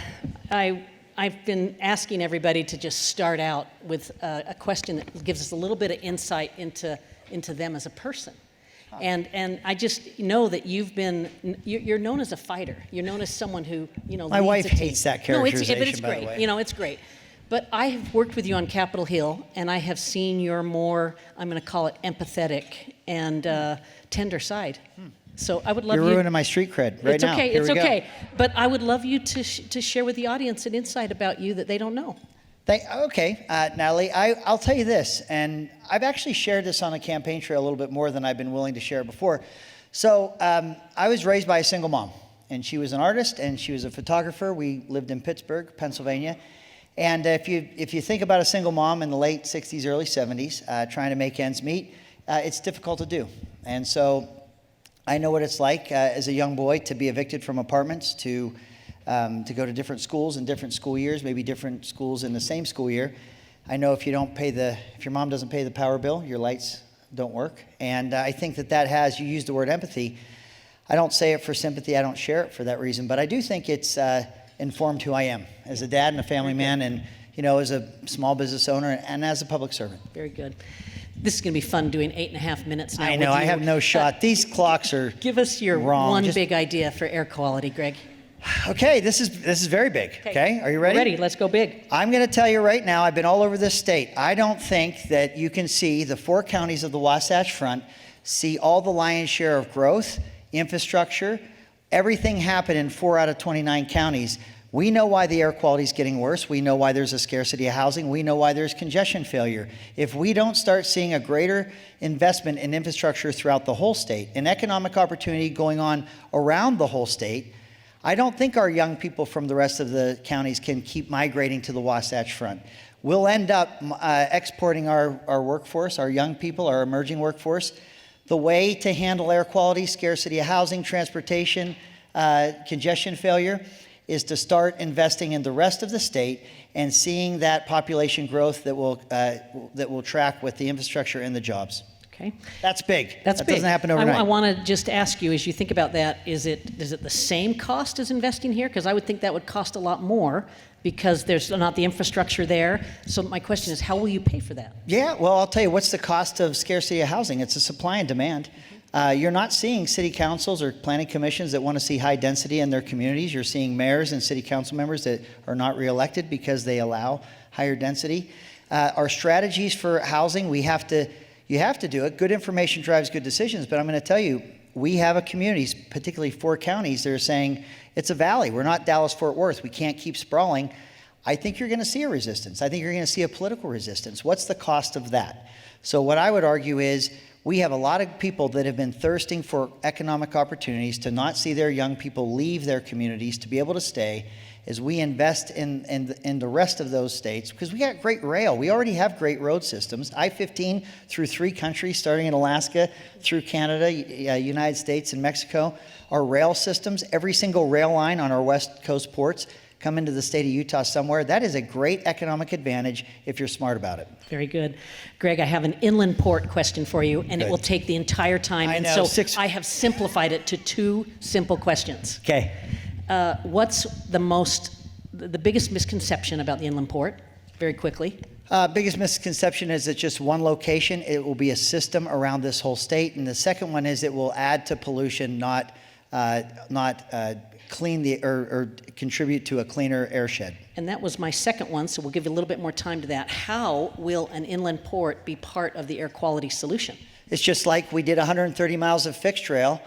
[SPEAKER 2] been asking everybody to just start out with a question that gives us a little bit of insight into them as a person. And I just know that you're known as a fighter. You're known as someone who,
[SPEAKER 6] My wife hates that characterization,
[SPEAKER 2] but it's
[SPEAKER 6] by the
[SPEAKER 2] great.
[SPEAKER 6] way.
[SPEAKER 2] It's great. But I have worked with you on Capitol Hill, and I have seen your more, I'm going to call it empathetic and tender side. So I would love
[SPEAKER 6] You're ruining my street cred right now.
[SPEAKER 2] It's okay. But I would love you to share with the audience an insight about you that they don't know.
[SPEAKER 6] Okay, Natalie, I'll tell you this, and I've actually shared this on a campaign trail a little bit more than I've been willing to share before. So I was raised by a single mom, and she was an artist, and she was a photographer. We lived in Pittsburgh, Pennsylvania. And if you think about a single mom in the late 60s, early 70s, trying to make ends meet, it's difficult to do. And so I know what it's like as a young boy to be evicted from apartments, to go to different schools in different school years, maybe different schools in the same school year. I know if your mom doesn't pay the power bill, your lights don't work. And I think you used the word empathy. I don't say it for sympathy, I don't share it for that reason, but I do think it's informed who I am as a dad and a family man, and as a small business owner and as a public servant.
[SPEAKER 2] Very good. This is going to be fun doing 8.5 minutes now.
[SPEAKER 6] I know, I have no shot. These clocks are
[SPEAKER 2] Give us your
[SPEAKER 6] wrong.
[SPEAKER 2] big idea for air quality, Greg.
[SPEAKER 6] Okay, this is very big. Okay, are you ready?
[SPEAKER 2] Ready, let's go big.
[SPEAKER 6] I'm going to tell you right now, I've been all over this state. I don't think that you can see the 4 counties of the Wasatch Front, see all the lion's share of growth, infrastructure, everything happen in 4 out of 29 counties. We know why the air quality is getting worse. We know why there's a scarcity of housing. We know why there's congestion failure. If we don't start seeing a greater investment in infrastructure throughout the whole state, an economic opportunity going on around the whole state, I don't think our young people from the rest of the counties can keep migrating to the Wasatch Front. We'll end up exporting our workforce, our young people, our emerging workforce. The way to handle air quality, scarcity of housing, transportation, congestion failure is to start investing in the rest of the state and seeing that population growth that will track with the infrastructure and the jobs.
[SPEAKER 2] Okay.
[SPEAKER 6] That's big.
[SPEAKER 2] That's
[SPEAKER 6] that
[SPEAKER 2] big.
[SPEAKER 6] doesn't happen overnight.
[SPEAKER 2] I want to just ask you, as you think about that, is it the same cost as investing here? Because I would think that would cost a lot more because there's not the infrastructure there. So my question is, how will you pay for that?
[SPEAKER 6] Yeah, well, I'll tell you, what's the cost of scarcity of housing? It's a supply and demand. You're not seeing city councils or planning commissions that want to see high density in their communities. You're seeing mayors and city council members that are not reelected because they allow higher density. Our strategies for housing, you have to do it. Good information drives good decisions, but I'm going to tell you, we have a communities, particularly 4 counties, that are saying it's a valley. We're not Dallas-Fort Worth. We can't keep sprawling. I think you're going to see a resistance. I think you're going to see a political resistance. What's the cost of that? So what I would argue is we have a lot of people that have been thirsting for economic opportunities to not see their young people leave their communities, to be able to stay, as we invest in the rest of those states, because we got great rail. We already have great road systems. I-15 through 3 countries, starting in Alaska, through Canada, United States, and Mexico. Our rail systems, every single rail line on our West Coast ports come into the state of Utah somewhere. That is a great economic advantage if you're smart about it.
[SPEAKER 2] Very good. Greg, I have an inland port question for you, and it will take the entire time.
[SPEAKER 6] I know,
[SPEAKER 2] so I have simplified it to 2 simple questions.
[SPEAKER 6] Okay.
[SPEAKER 2] What's the biggest misconception about the inland port? Very quickly.
[SPEAKER 6] Biggest misconception is it's just one location. It will be a system around this whole state. And the second one is it will add to pollution, not clean or contribute to a cleaner airshed.
[SPEAKER 2] And that was my second one, so we'll give you a little bit more time to that. How will an inland port be part of the air quality solution?
[SPEAKER 6] It's just like we did 130 miles of fixed rail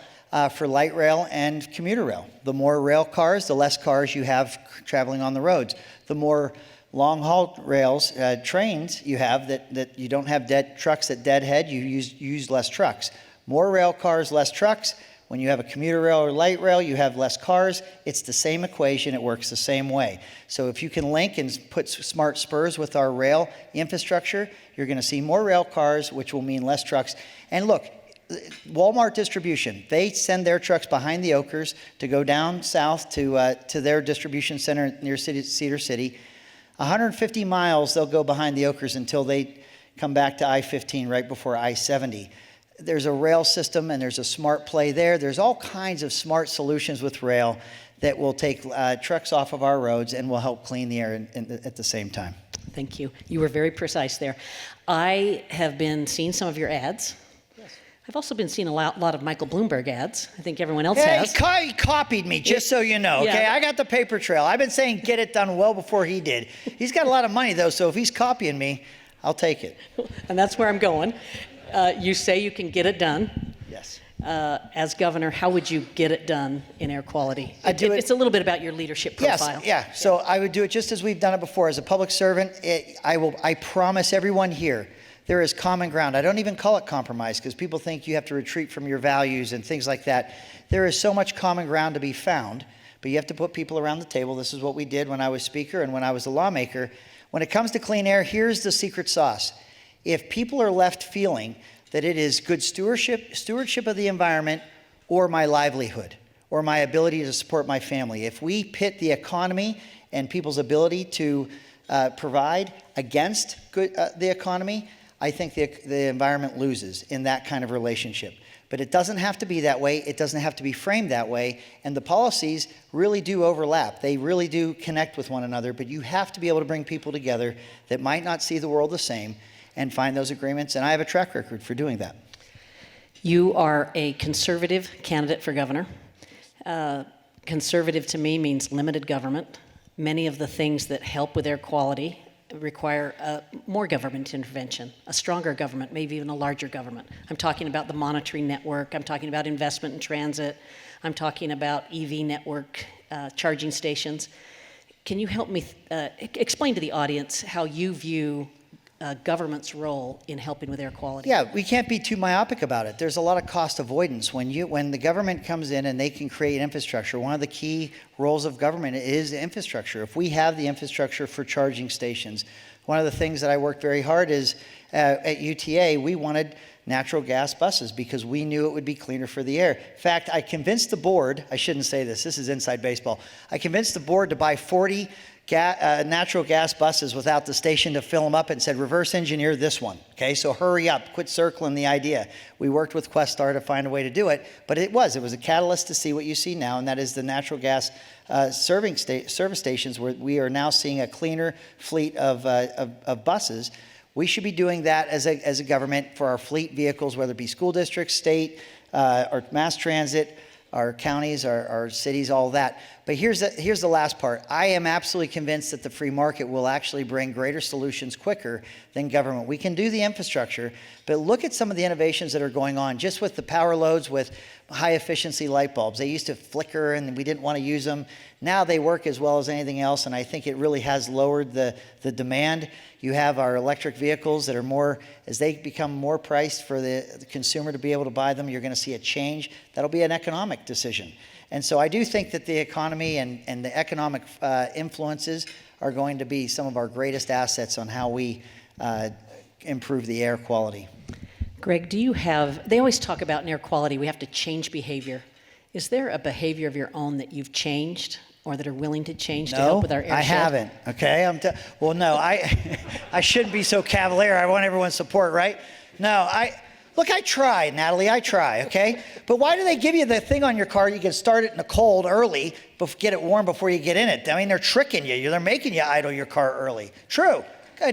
[SPEAKER 6] for light rail and commuter rail. The more rail cars, the less cars you have traveling on the roads. The more long-haul rails, trains you have that you don't have dead trucks at deadhead, you use less trucks. More rail cars, less trucks. When you have a commuter rail or light rail, you have less cars. It's the same equation. It works the same way. So if you can link and put smart spurs with our rail infrastructure, you're going to see more rail cars, which will mean less trucks. And look, Walmart distribution, they send their trucks behind the Oakers to go down south to their distribution center near Cedar City. 150 miles they'll go behind the Oakers until they come back to I-15 right before I-70. There's a rail system and there's a smart play there. There's all kinds of smart solutions with rail that will take trucks off of our roads and will help clean the air at the same time.
[SPEAKER 2] Thank you. You were very precise there. I have been seeing some of your ads. I've also been seeing a lot of Michael Bloomberg ads. I think everyone else has.
[SPEAKER 6] He copied me, just so you know, okay?
[SPEAKER 2] Yeah.
[SPEAKER 6] I got the paper trail. I've been saying get it done well before he did. He's got a lot of money, though, so if he's copying me, I'll take it.
[SPEAKER 2] And that's where I'm going. You say you can get it done.
[SPEAKER 6] Yes.
[SPEAKER 2] As governor, how would you get it done in air quality?
[SPEAKER 6] It's
[SPEAKER 2] a little bit about your leadership profile.
[SPEAKER 6] Yes, yeah. So I would do it just as we've done it before. As a public servant, I promise everyone here, there is common ground. I don't even call it compromise because people think you have to retreat from your values and things like that. There is so much common ground to be found, but you have to put people around the table. This is what we did when I was speaker and when I was a lawmaker. When it comes to clean air, here's the secret sauce. If people are left feeling that it is good stewardship of the environment or my livelihood or my ability to support my family, if we pit the economy and people's ability to provide against the economy, I think the environment loses in that kind of relationship. But it doesn't have to be that way. It doesn't have to be framed that way. And the policies really do overlap. They really do connect with one another. But you have to be able to bring people together that might not see the world the same and find those agreements. And I have a track record for doing that.
[SPEAKER 2] You are a conservative candidate for governor. Conservative to me means limited government. Many of the things that help with air quality require more government intervention, a stronger government, maybe even a larger government. I'm talking about the monitoring network. I'm talking about investment in transit. I'm talking about EV network charging stations. Can you help me explain to the audience how you view government's role in helping with air quality?
[SPEAKER 6] Yeah, we can't be too myopic about it. There's a lot of cost avoidance. When the government comes in and they can create infrastructure, one of the key roles of government is infrastructure. If we have the infrastructure for charging stations, one of the things that I worked very hard is at UTA, we wanted natural gas buses because we knew it would be cleaner for the air. In fact, I convinced the board, I shouldn't say this is inside baseball, I convinced the board to buy 40 natural gas buses without the station to fill them up and said, reverse engineer this one, okay? So hurry up, quit circling the idea. We worked with Questar to find a way to do it, but it was a catalyst to see what you see now, and that is the natural gas service stations where we are now seeing a cleaner fleet of buses. We should be doing that as a government for our fleet vehicles, whether it be school districts, state, or mass transit, our counties, our cities, all that. But here's the last part. I am absolutely convinced that the free market will actually bring greater solutions quicker than government. We can do the infrastructure, but look at some of the innovations that are going on just with the power loads with high efficiency light bulbs. They used to flicker and we didn't want to use them. Now they work as well as anything else, and I think it really has lowered the demand. You have our electric vehicles that are more, as they become more priced for the consumer to be able to buy them, you're going to see a change. That'll be an economic decision. And so I do think that the economy and the economic influences are going to be some of our greatest assets on how we improve the air quality.
[SPEAKER 2] Greg, they always talk about in air quality, we have to change behavior. Is there a behavior of your own that you've changed or that are willing to change to help with our air
[SPEAKER 6] I
[SPEAKER 2] shed?
[SPEAKER 6] haven't, okay? Well, no, I shouldn't be so cavalier. I want everyone's support, right? No, look, I try, Natalie, I try, okay? But why do they give you the thing on your car? You can start it in the cold early, get it warm before you get in it. I mean, they're tricking you. They're making you idle your car early. True.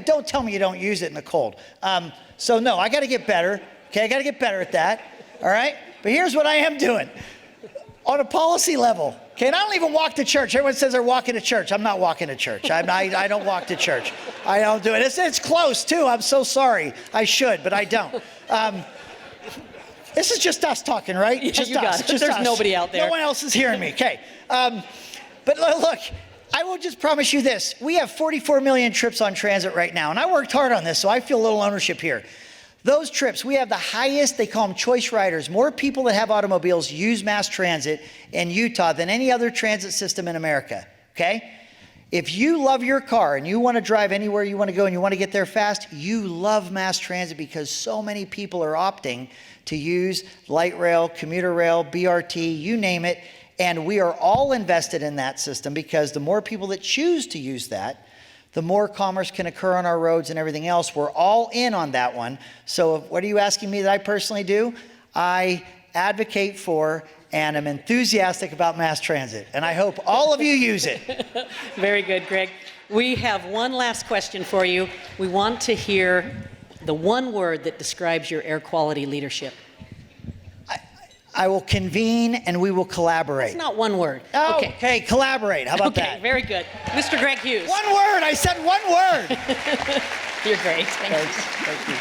[SPEAKER 6] Don't tell me you don't use it in the cold. So no, I got to get better, okay? I got to get better at that, all right? But here's what I am doing. On a policy level, okay, and I don't even walk to church. Everyone says they're walking to church. I'm not walking to church. I don't walk to church. I don't do it. It's close, too. I'm so sorry. I should, but I don't. This is just us talking, right?
[SPEAKER 2] Yeah,
[SPEAKER 6] just
[SPEAKER 2] you
[SPEAKER 6] us.
[SPEAKER 2] got it.
[SPEAKER 6] Just
[SPEAKER 2] There's
[SPEAKER 6] us.
[SPEAKER 2] nobody out there.
[SPEAKER 6] No one else is hearing me. Okay. But look, I will just promise you this. We have 44 million trips on transit right now, and I worked hard on this, so I feel a little ownership here. Those trips, we have the highest, they call them choice riders. More people that have automobiles use mass transit in Utah than any other transit system in America, okay? If you love your car and you want to drive anywhere you want to go and you want to get there fast, you love mass transit because so many people are opting to use light rail, commuter rail, BRT, you name it. And we are all invested in that system because the more people that choose to use that, the more commerce can occur on our roads and everything else. We're all in on that one. So what are you asking me that I personally do? I advocate for and am enthusiastic about mass transit. And I hope all of you use it.
[SPEAKER 2] Very good, Greg. We have one last question for you. We want to hear the one word that describes your air quality leadership.
[SPEAKER 6] I will convene and we will collaborate.
[SPEAKER 2] It's not one word.
[SPEAKER 6] Oh,
[SPEAKER 2] Okay.
[SPEAKER 6] okay, collaborate. How about
[SPEAKER 2] Okay,
[SPEAKER 6] that?
[SPEAKER 2] very good. Mr. Greg Hughes.
[SPEAKER 6] One word. I said one word.
[SPEAKER 2] You're great.
[SPEAKER 6] Thank you.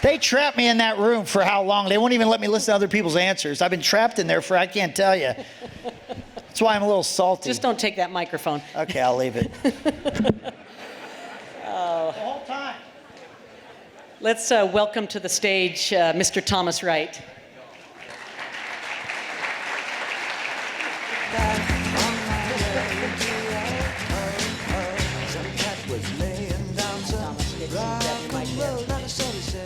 [SPEAKER 6] They trapped me in that room for how long? They won't even let me listen to other people's answers. I've been trapped in there for, I can't tell you. That's why I'm a little salty.
[SPEAKER 2] Just don't take that microphone.
[SPEAKER 6] Okay, I'll leave it. The whole time.
[SPEAKER 2] Let's welcome to the stage Mr. Thomas Wright.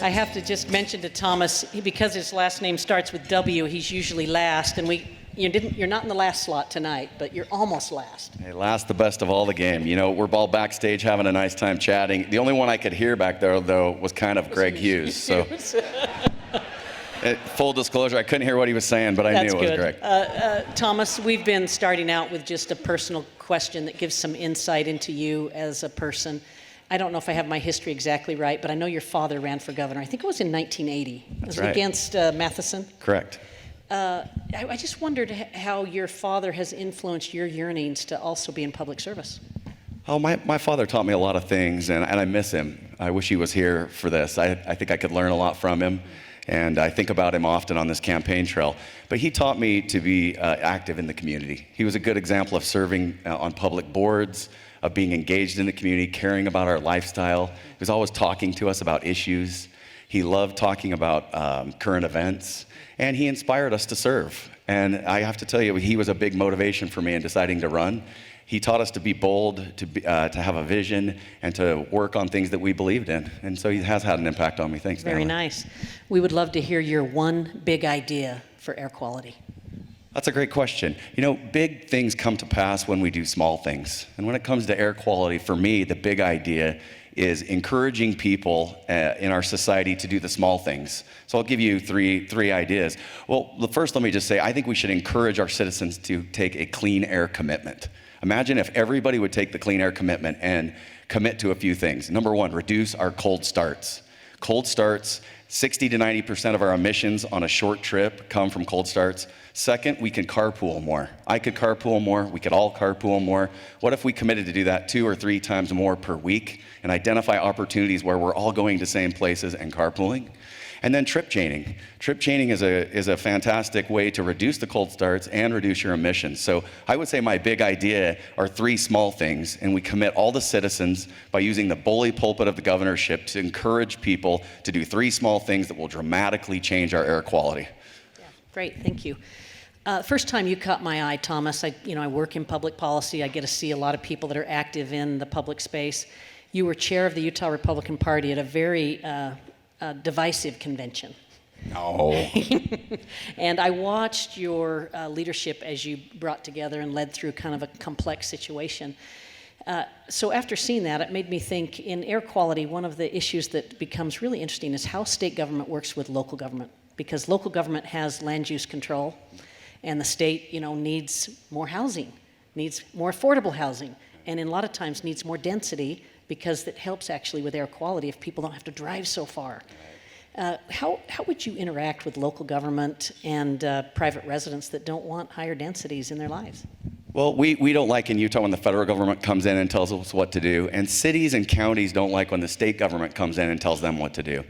[SPEAKER 2] I have to just mention to Thomas, because his last name starts with W, he's usually last, and you're not in the last slot tonight, but you're almost last.
[SPEAKER 7] Hey, last the best of all the game. You know, we're all backstage having a nice time chatting. The only one I could hear back there, though, was kind of Greg Hughes. So, full disclosure, I couldn't hear what he was saying, but I knew it was Greg.
[SPEAKER 2] Thomas, we've been starting out with just a personal question that gives some insight into you as a person. I don't know if I have my history exactly right, but I know your father ran for governor. I think it was in 1980. Was it
[SPEAKER 7] right.
[SPEAKER 2] against Matheson?
[SPEAKER 7] Correct.
[SPEAKER 2] I just wondered how your father has influenced your yearnings to also be in public service.
[SPEAKER 7] Oh, my father taught me a lot of things, and I miss him. I wish he was here for this. I think I could learn a lot from him, and I think about him often on this campaign trail. But he taught me to be active in the community. He was a good example of serving on public boards, of being engaged in the community, caring about our lifestyle. He was always talking to us about issues. He loved talking about current events, and he inspired us to serve. And I have to tell you, he was a big motivation for me in deciding to run. He taught us to be bold, to have a vision, and to work on things that we believed in. And so he has had an impact on me. Thanks,
[SPEAKER 2] Very
[SPEAKER 7] Natalie.
[SPEAKER 2] nice. We would love to hear your one big idea for air quality.
[SPEAKER 7] That's a great question. You know, big things come to pass when we do small things. And when it comes to air quality, for me, the big idea is encouraging people in our society to do the small things. So I'll give you three ideas. Well, first, let me just say, I think we should encourage our citizens to take a clean air commitment. Imagine if everybody would take the clean air commitment and commit to a few things. Number one, reduce our cold starts. Cold starts, 60 to 90% of our emissions on a short trip come from cold starts. Second, we can carpool more. I could carpool more. We could all carpool more. What if we committed to do that 2 or 3 times more per week and identify opportunities where we're all going to same places and carpooling? And then trip chaining. Trip chaining is a fantastic way to reduce the cold starts and reduce your emissions. So I would say my big idea are 3 small things, and we commit all the citizens by using the bully pulpit of the governorship to encourage people to do 3 small things that will dramatically change our air quality.
[SPEAKER 2] Yeah, great, thank you. First time you caught my eye, Thomas, I work in public policy. I get to see a lot of people that are active in the public space. You were chair of the Utah Republican Party at a very divisive convention.
[SPEAKER 1] No.
[SPEAKER 2] And I watched your leadership as you brought together and led through kind of a complex situation. So after seeing that, it made me think in air quality, one of the issues that becomes really interesting is how state government works with local government, because local government has land use control, and the state, needs more housing, needs more affordable housing, and in a lot of times needs more density, because it helps actually with air quality if people don't have to drive so far. How would you interact with local government and private residents that don't want higher densities in their lives?
[SPEAKER 7] Well, we don't like in Utah when the federal government comes in and tells us what to do, and cities and counties don't like when the state government comes in and tells them what to do.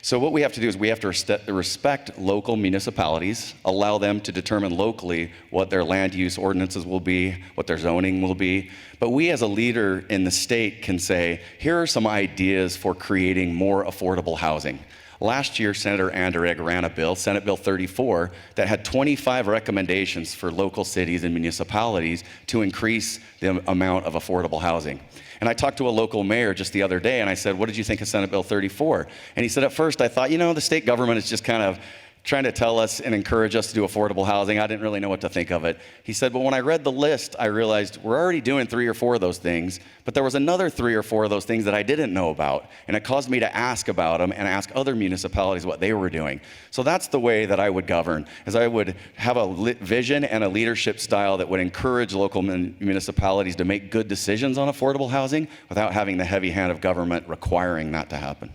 [SPEAKER 7] So what we have to do is we have to respect local municipalities, allow them to determine locally what their land use ordinances will be, what their zoning will be. But we as a leader in the state can say, here are some ideas for creating more affordable housing. Last year, Senator Anderegg ran a bill, Senate Bill 34, that had 25 recommendations for local cities and municipalities to increase the amount of affordable housing. And I talked to a local mayor just the other day, and I said, what did you think of Senate Bill 34? And he said, at first I thought, the state government is just kind of trying to tell us and encourage us to do affordable housing. I didn't really know what to think of it. He said, but when I read the list, I realized we're already doing 3 or 4 of those things, but there was another 3 or 4 of those things that I didn't know about, and it caused me to ask about them and ask other municipalities what they were doing. So that's the way that I would govern, is I would have a vision and a leadership style that would encourage local municipalities to make good decisions on affordable housing without having the heavy hand of government requiring that to happen.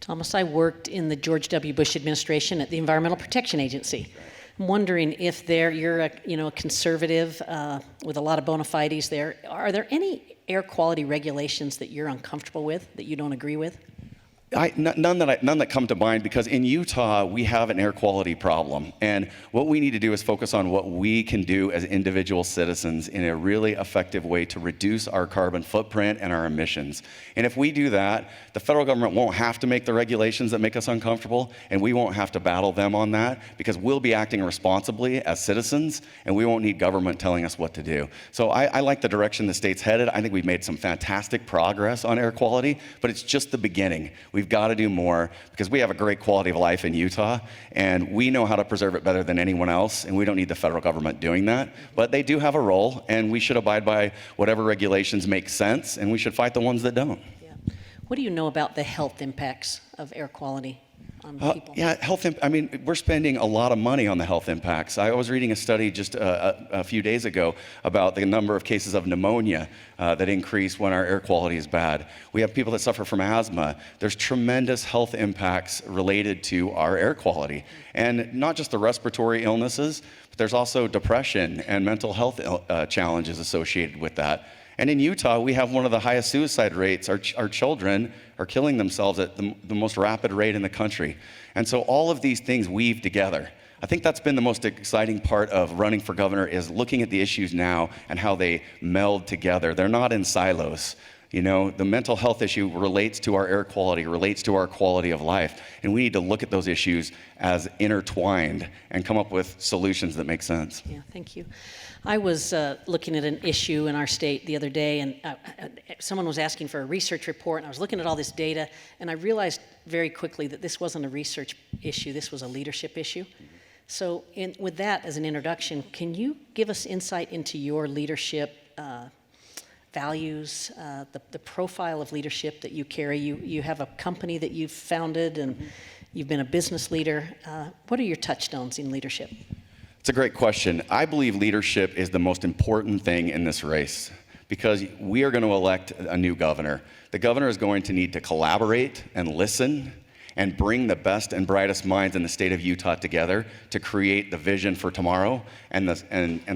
[SPEAKER 2] Thomas, I worked in the George W. Bush administration at the Environmental Protection Agency. I'm wondering if you're a conservative with a lot of bona fides there. Are there any air quality regulations that you're uncomfortable with, that you don't agree with?
[SPEAKER 7] None that come to mind, because in Utah, we have an air quality problem. And what we need to do is focus on what we can do as individual citizens in a really effective way to reduce our carbon footprint and our emissions. And if we do that, the federal government won't have to make the regulations that make us uncomfortable, and we won't have to battle them on that, because we'll be acting responsibly as citizens, and we won't need government telling us what to do. So I like the direction the state's headed. I think we've made some fantastic progress on air quality, but it's just the beginning. We've got to do more, because we have a great quality of life in Utah, and we know how to preserve it better than anyone else, and we don't need the federal government doing that. But they do have a role, and we should abide by whatever regulations make sense, and we should fight the ones that don't.
[SPEAKER 2] Yeah. What do you know about the health impacts of air quality on people?
[SPEAKER 7] Yeah, we're spending a lot of money on the health impacts. I was reading a study just a few days ago about the number of cases of pneumonia that increase when our air quality is bad. We have people that suffer from asthma. There's tremendous health impacts related to our air quality. And not just the respiratory illnesses, but there's also depression and mental health challenges associated with that. And in Utah, we have one of the highest suicide rates. Our children are killing themselves at the most rapid rate in the country. And so all of these things weave together. I think that's been the most exciting part of running for governor, is looking at the issues now and how they meld together. They're not in silos. You know, the mental health issue relates to our air quality, relates to our quality of life. And we need to look at those issues as intertwined and come up with solutions that make sense.
[SPEAKER 2] Yeah, thank you. I was looking at an issue in our state the other day, and someone was asking for a research report, and I was looking at all this data, and I realized very quickly that this wasn't a research issue, this was a leadership issue. So with that as an introduction, can you give us insight into your leadership values, the profile of leadership that you carry? You have a company that you've founded, and you've been a business leader. What are your touchstones in leadership?
[SPEAKER 7] It's a great question. I believe leadership is the most important thing in this race because we are going to elect a new governor. The governor is going to need to collaborate and listen and bring the best and brightest minds in the state of Utah together to create the vision for tomorrow and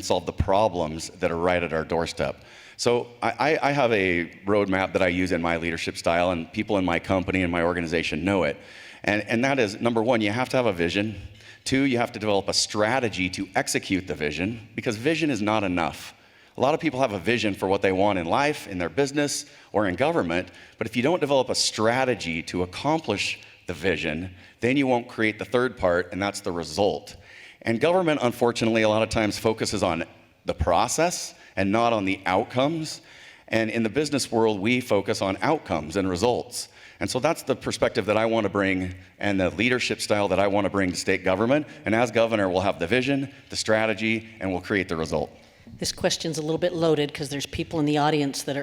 [SPEAKER 7] solve the problems that are right at our doorstep. So I have a roadmap that I use in my leadership style, and people in my company and my organization know it. And that is, number one, you have to have a vision. 2, you have to develop a strategy to execute the vision, because vision is not enough. A lot of people have a vision for what they want in life, in their business, or in government, but if you don't develop a strategy to accomplish the vision, then you won't create the third part, and that's the result. And government, unfortunately, a lot of times focuses on the process and not on the outcomes. And in the business world, we focus on outcomes and results. And so that's the perspective that I want to bring and the leadership style that I want to bring to state government. And as governor, we'll have the vision, the strategy, and we'll create the result.
[SPEAKER 2] This question's a little bit loaded because there's people in the audience that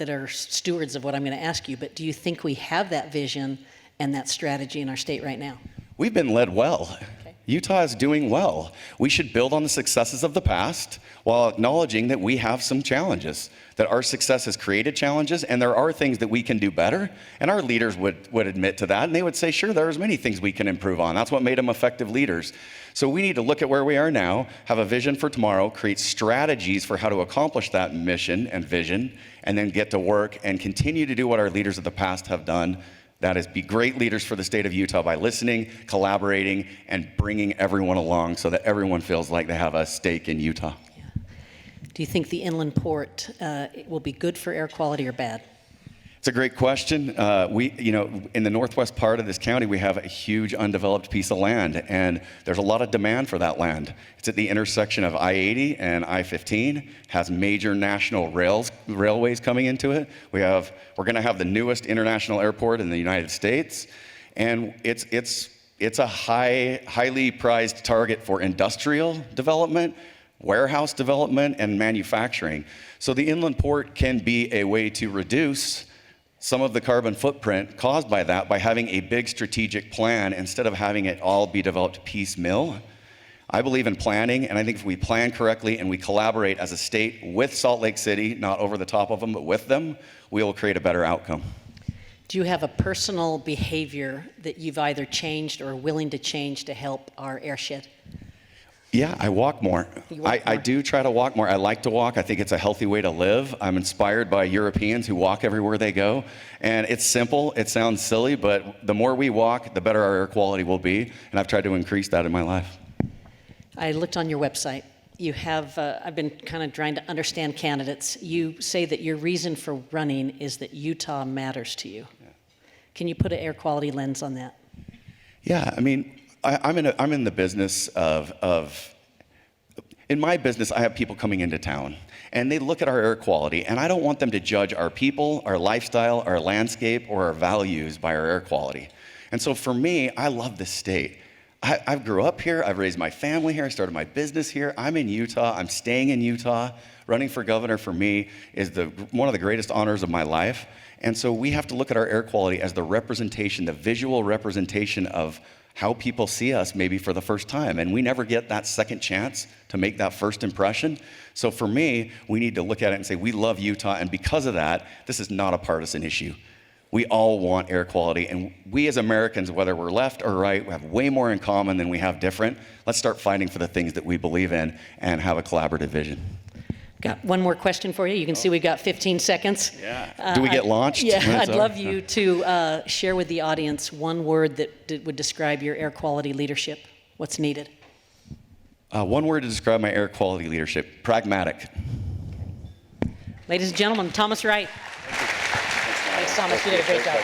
[SPEAKER 2] are stewards of what I'm going to ask you, but do you think we have that vision and that strategy in our state right now?
[SPEAKER 7] We've been led well. Utah is doing well. We should build on the successes of the past while acknowledging that we have some challenges, that our success has created challenges, and there are things that we can do better. And our leaders would admit to that, and they would say, sure, there's many things we can improve on. That's what made them effective leaders. So we need to look at where we are now, have a vision for tomorrow, create strategies for how to accomplish that mission and vision, and then get to work and continue to do what our leaders of the past have done. That is, be great leaders for the state of Utah by listening, collaborating, and bringing everyone along so that everyone feels like they have a stake in Utah.
[SPEAKER 2] Yeah. Do you think the inland port will be good for air quality or bad?
[SPEAKER 7] It's a great question. In the northwest part of this county, we have a huge undeveloped piece of land, and there's a lot of demand for that land. It's at the intersection of I-80 and I-15, has major national railways coming into it. We're going to have the newest international airport in the United States, and it's a highly prized target for industrial development, warehouse development, and manufacturing. So the inland port can be a way to reduce some of the carbon footprint caused by that by having a big strategic plan instead of having it all be developed piecemeal. I believe in planning, and I think if we plan correctly and we collaborate as a state with Salt Lake City, not over the top of them, but with them, we will create a better outcome.
[SPEAKER 2] Do you have a personal behavior that you've either changed or are willing to change to help our airshed?
[SPEAKER 7] Yeah, I walk more. I do try to walk more. I like to walk. I think it's a healthy way to live. I'm inspired by Europeans who walk everywhere they go. And it's simple. It sounds silly, but the more we walk, the better our air quality will be. And I've tried to increase that in my life.
[SPEAKER 2] I looked on your website. You have, I've been kind of trying to understand candidates. You say that your reason for running is that Utah matters to you. Yeah. Can you put an air quality lens on that?
[SPEAKER 7] Yeah, I mean, I'm in the business in my business, I have people coming into town, and they look at our air quality, and I don't want them to judge our people, our lifestyle, our landscape, or our values by our air quality. And so for me, I love this state. I grew up here, I've raised my family here, I started my business here, I'm in Utah, I'm staying in Utah. Running for governor for me is one of the greatest honors of my life. And so we have to look at our air quality as the representation, the visual representation of how people see us maybe for the first time. And we never get that second chance to make that first impression. So for me, we need to look at it and say, we love Utah, and because of that, this is not a partisan issue. We all want air quality, and we as Americans, whether we're left or right, we have way more in common than we have different. Let's start fighting for the things that we believe in and have a collaborative vision.
[SPEAKER 2] Got one more question for you. You can see we've got 15 seconds.
[SPEAKER 7] Yeah. Do we get launched?
[SPEAKER 2] Yeah, I'd love you to share with the audience one word that would describe your air quality leadership. What's needed?
[SPEAKER 7] One word to describe my air quality leadership: pragmatic.
[SPEAKER 2] Ladies and gentlemen, Thomas Wright. Thanks, Thomas. You did a great job.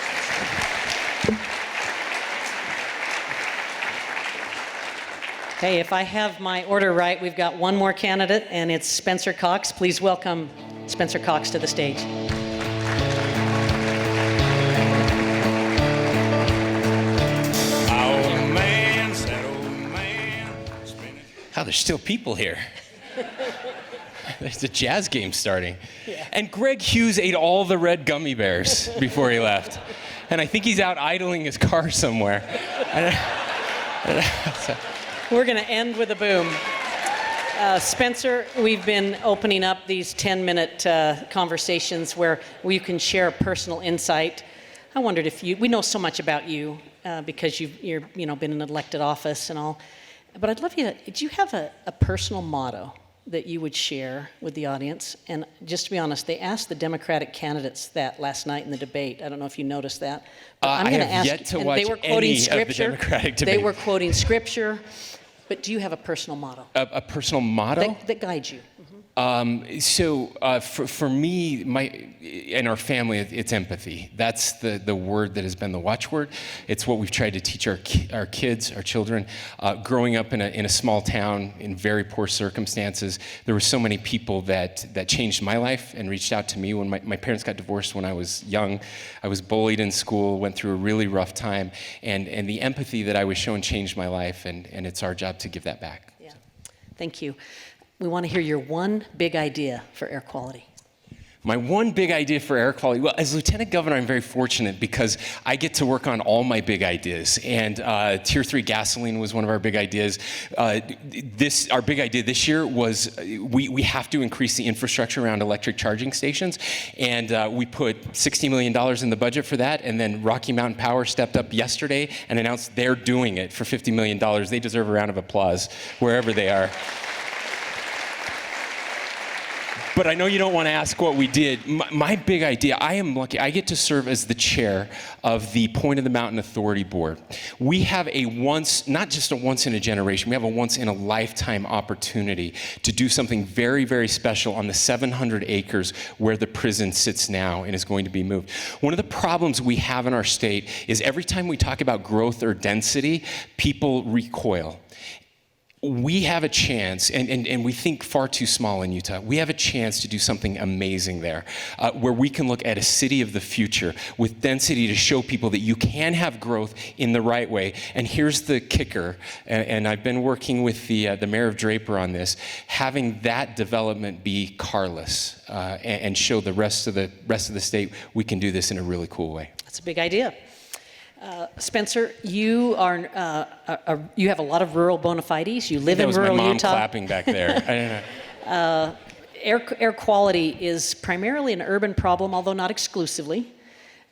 [SPEAKER 2] Okay, if I have my order right, we've got one more candidate, and it's Spencer Cox. Please welcome Spencer Cox to the stage.
[SPEAKER 8] How there's still people here. There's a jazz game starting.
[SPEAKER 2] Yeah.
[SPEAKER 8] And Greg Hughes ate all the red gummy bears before he left. And I think he's out idling his car somewhere.
[SPEAKER 2] We're going to end with a boom. Spencer, we've been opening up these 10-minute conversations where you can share a personal insight. I wondered if we know so much about you because you're been in elected office and all. But I'd love you to, do you have a personal motto that you would share with the audience? And just to be honest, they asked the Democratic candidates that last night in the debate. I don't know if you noticed that. But I'm going to ask,
[SPEAKER 8] yet to
[SPEAKER 2] and
[SPEAKER 8] watch
[SPEAKER 2] they were quoting
[SPEAKER 8] any
[SPEAKER 2] scripture.
[SPEAKER 8] of the Democratic debate.
[SPEAKER 2] They were quoting scripture. But do you have a personal motto?
[SPEAKER 8] A personal motto?
[SPEAKER 2] That guides you.
[SPEAKER 8] For me, and our family, it's empathy. That's the word that has been the watchword. It's what we've tried to teach our kids, our children. Growing up in a small town in very poor circumstances, there were so many people that changed my life and reached out to me. When my parents got divorced when I was young, I was bullied in school, went through a really rough time, and the empathy that I was shown changed my life, and it's our job to give that back.
[SPEAKER 2] Yeah. Thank you. We want to hear your one big idea for air quality.
[SPEAKER 8] My one big idea for air quality, well, as Lieutenant Governor, I'm very fortunate because I get to work on all my big ideas. And Tier 3 gasoline was one of our big ideas. Our big idea this year was we have to increase the infrastructure around electric charging stations. And we put $60 million in the budget for that. And then Rocky Mountain Power stepped up yesterday and announced they're doing it for $50 million. They deserve a round of applause wherever they are. But I know you don't want to ask what we did. My big idea, I am lucky, I get to serve as the chair of the Point of the Mountain Authority Board. We have not just a once in a generation, we have a once in a lifetime opportunity to do something very, very special on the 700 acres where the prison sits now and is going to be moved. One of the problems we have in our state is every time we talk about growth or density, people recoil. We have a chance, and we think far too small in Utah. We have a chance to do something amazing there, where we can look at a city of the future with density to show people that you can have growth in the right way. And here's the kicker, and I've been working with the mayor of Draper on this, having that development be carless and show the rest of the state we can do this in a really cool way.
[SPEAKER 2] That's a big idea. Spencer, you you have a lot of rural bona fides. You live in rural Utah.
[SPEAKER 8] That was my mom clapping back there. I don't know.
[SPEAKER 2] Air quality is primarily an urban problem, although not exclusively.